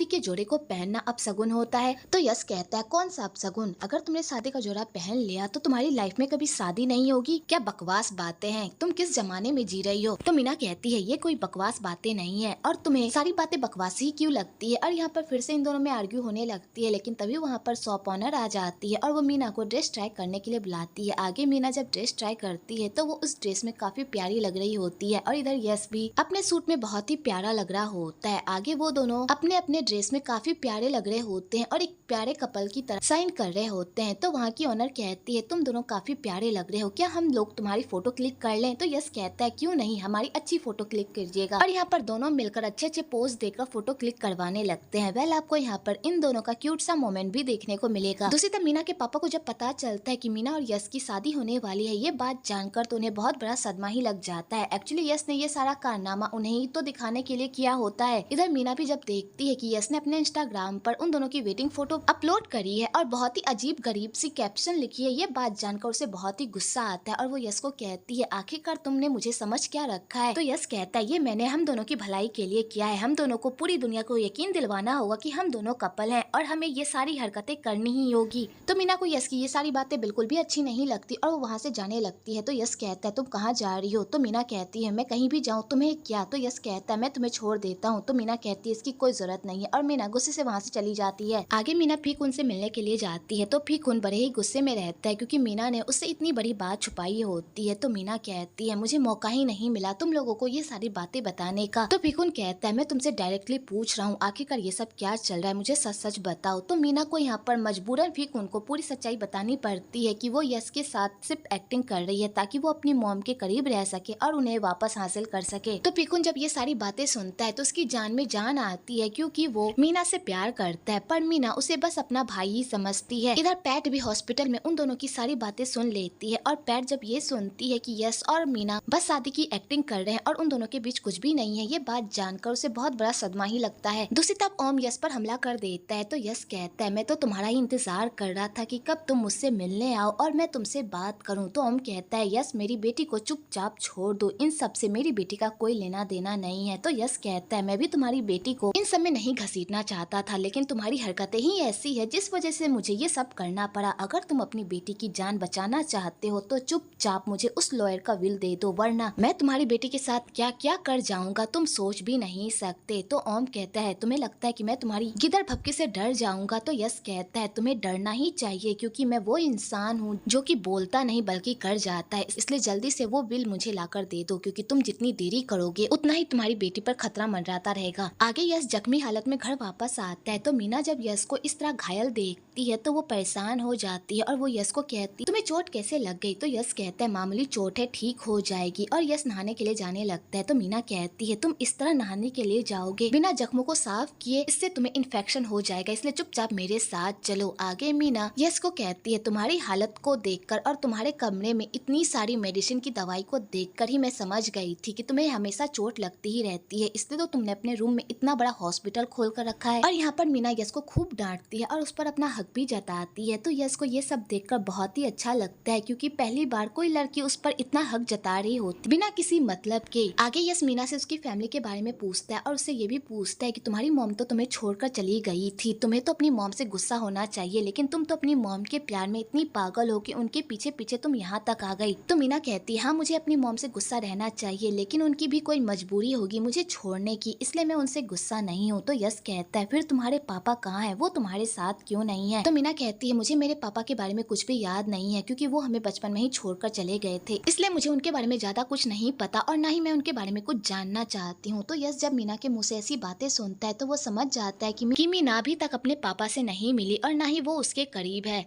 के जोड़े को पहनना अपशगुन होता है। तो यश कहता है कौन सा अपशगुन? अगर तुमने शादी का जोड़ा पहन लिया तो तुम्हारी लाइफ में कभी शादी नहीं होगी। क्या बकवास बातें हैं, तुम किस जमाने में जी रही हो? तो मीना कहती है ये कोई बकवास बातें नहीं है और तुम्हें सारी बातें बकवास ही क्यों लगती है। और यहाँ पर फिर से इन दोनों में आर्ग्यू होने लगती है, लेकिन तभी वहाँ पर शॉप ऑनर आ जाती है और वो मीना को ड्रेस ट्राई करने के लिए बुलाती है। आगे मीना जब ड्रेस ट्राई करती है तो वो उस ड्रेस में काफी प्यारी लग रही होती है और इधर यश भी अपने सूट में बहुत ही प्यारा लग रहा होता है। आगे वो दोनों अपने अपने ड्रेस में काफी प्यारे लग रहे होते हैं और एक प्यारे कपल की तरह साइन कर रहे होते हैं। तो वहाँ की ऑनर कहती है तुम दोनों काफी प्यारे लग रहे हो, क्या हम लोग तुम्हारी फोटो क्लिक कर लें? तो यश कहता है क्यों नहीं, हमारी अच्छी फोटो क्लिक कीजिएगा। और यहाँ पर दोनों मिलकर अच्छे अच्छे पोज देकर फोटो क्लिक करवाने लगते हैं। वेल आपको यहाँ पर इन दोनों का क्यूट सा मोमेंट भी देखने को मिलेगा। दूसरी तरफ मीना के पापा को जब पता चलता है कि मीना और यश की शादी होने वाली है, ये बात जानकर तो उन्हें बहुत बड़ा सदमा ही लग जाता है। एक्चुअली यश ने ये सारा कारनामा उन्हें ही तो दिखाने के लिए किया होता है। इधर मीना भी जब देखती है कि यश ने अपने इंस्टाग्राम पर उन दोनों की वेडिंग फोटो अपलोड करी है और बहुत ही अजीब गरीब सी कैप्शन लिखी है, ये बात जानकर उसे बहुत ही गुस्सा आता है और वो यश को कहती है आखिरकार तुमने मुझे समझ क्या रखा है? तो यश कहता है ये मैंने हम दोनों की भलाई के लिए किया है, हम दोनों को पूरी दुनिया को यकीन दिलवाना होगा कि हम दोनों कपल हैं और हमें ये सारी हरकतें करनी ही होगी। तो मीना को यश की ये सारी बातें बिल्कुल भी अच्छी नहीं लगती और वो वहाँ से जाने लगती है। तो यश कहता है तुम कहाँ जा रही हो? तो मीना कहती है मैं कहीं भी जाऊँ तुम्हें क्या? तो यश कहता है मैं तुम्हें छोड़ देता हूँ। तो मीना कहती है इसकी कोई जरूरत नहीं है और मीना गुस्से से वहाँ से चली जाती है। आगे मीना फीकून से मिलने के लिए जाती है तो फीकून बड़े ही गुस्से में रहता है क्योंकि मीना ने उससे इतनी बड़ी बात छुपाई होती है। तो मीना कहती है मुझे मौका ही नहीं मिला तुम लोगों को ये सारी बातें बताने का। तो फीकून कहता है मैं तुमसे डायरेक्टली पूछ रहा हूँ आखिरकार ये सब क्या चल रहा है, मुझे सच सच बताओ। तो मीना को यहाँ पर मजबूरन फीकून को पूरी सच्चाई बतानी पड़ती है कि वो यश के साथ सिर्फ एक्टिंग कर रही है ताकि वो अपनी मॉम के करीब रह सके और उन्हें वापस हासिल कर सके। तो फीकून जब ये सारी बातें सुनता है तो उसकी जान में जान आती है क्योंकि वो मीना से प्यार करता है, पर मीना उसे बस अपना भाई ही समझती है। इधर पैट भी हॉस्पिटल में उन दोनों की सारी बातें सुन लेती है और पैट जब ये सुनती है कि यश और मीना बस शादी की एक्टिंग कर रहे हैं और उन दोनों के बीच कुछ भी नहीं है, ये बात जानकर उसे बहुत बड़ा सदमा ही लगता है। दूसरी तरफ ओम यश पर हमला कर देता है तो यश कहता है मैं तो तुम्हारा ही इंतजार कर रहा था कि कब तुम मुझसे मिलने आओ और मैं तुमसे बात करूं। तो ओम कहता है यश मेरी बेटी को चुपचाप छोड़ दो, इन सब से मेरी बेटी का कोई लेना देना नहीं है। तो यश कहता है मैं भी तुम्हारी बेटी को इन सब में नहीं घसीटना चाहता था, लेकिन तुम्हारी हरकतें ही ऐसी है जिस वजह से मुझे ये सब करना पड़ा। अगर तुम अपनी बेटी की जान बचाना चाहते हो तो चुपचाप मुझे उस लॉयर का विल दे दो, वरना मैं तुम्हारी बेटी के साथ क्या क्या कर जाऊंगा तुम सोच भी नहीं सकते। तो ओम कहता है तुम्हें लगता है कि मैं तुम्हारी गिदड़ भपके से डर जाऊंगा? तो यश कहता है तुम्हें डरना ही चाहिए क्योंकि मैं वो इंसान हूँ जो कि बोलता नहीं बल्कि कर जाता है, इसलिए जल्दी से वो विल मुझे लाकर दे दो क्योंकि तुम जितनी देरी करोगे उतना ही तुम्हारी बेटी पर खतरा मंडराता रहेगा। आगे यश जख्मी हालत में घर वापस आता है तो मीना जब यश को इस तरह घायल देखती है तो वो परेशान हो जाती है और वो यश को कहती तुम्हें चोट कैसे लग गई? तो यश कहता है मामूली चोट है, ठीक हो जाएगी। और यश नहाने के लिए जाने लगता है तो मीना कहती है तुम इस तरह नहाने के लिए जाओगे बिना जख्मों को साफ किए, इससे तुम्हें इन्फेक्शन हो जाएगा, इसलिए चुपचाप मेरे साथ चलो। आगे मीना यश को कहती है तुम्हारी हालत को देखकर और तुम्हारे कमरे में इतनी सारी मेडिसिन की दवाई को देखकर ही मैं समझ गई थी कि तुम्हें हमेशा चोट लगती ही रहती है, इसलिए तो तुमने अपने रूम में इतना बड़ा हॉस्पिटल खोल कर रखा है। और यहाँ पर मीना यश को खूब डांटती है और उस पर अपना हक भी जताती है। तो यश को ये सब देखकर बहुत ही अच्छा लगता है क्योंकि पहली बार कोई लड़की उस पर इतना हक जता रही होती बिना किसी मतलब के। आगे यश मीना से उसकी फैमिली के बारे में पूछता है और उससे ये भी पूछता है कि तुम्हारी मॉम तो तुम्हें छोड़कर चली गई थी, तुम्हें तो अपनी मॉम से गुस्सा होना चाहिए, लेकिन तुम तो अपनी मॉम के प्यार में इतनी पागल हो कि उनके पीछे पीछे तुम यहाँ तक आ गई। तो मीना कहती है हाँ मुझे अपनी मॉम से गुस्सा रहना चाहिए, लेकिन उनकी भी कोई मजबूरी होगी मुझे छोड़ने की, इसलिए मैं उनसे गुस्सा नहीं हूँ। तो यश कहता है फिर तुम्हारे पापा कहाँ है, वो तुम्हारे साथ क्यों नहीं है? तो मीना कहती है मुझे मेरे पापा के बारे में कुछ भी याद नहीं है क्योंकि वो हमें बचपन में ही छोड़कर चले गए थे, इसलिए मुझे उनके बारे में ज्यादा कुछ नहीं पता और ना ही मैं उनके बारे में कुछ जानना चाहती हूँ। तो यश जब मीना के मुँह से ऐसी बातें सुनता है तो वो समझ जाता है कि मीना अभी तक अपने पापा से नहीं मिली और ना ही वो उसके करीब है।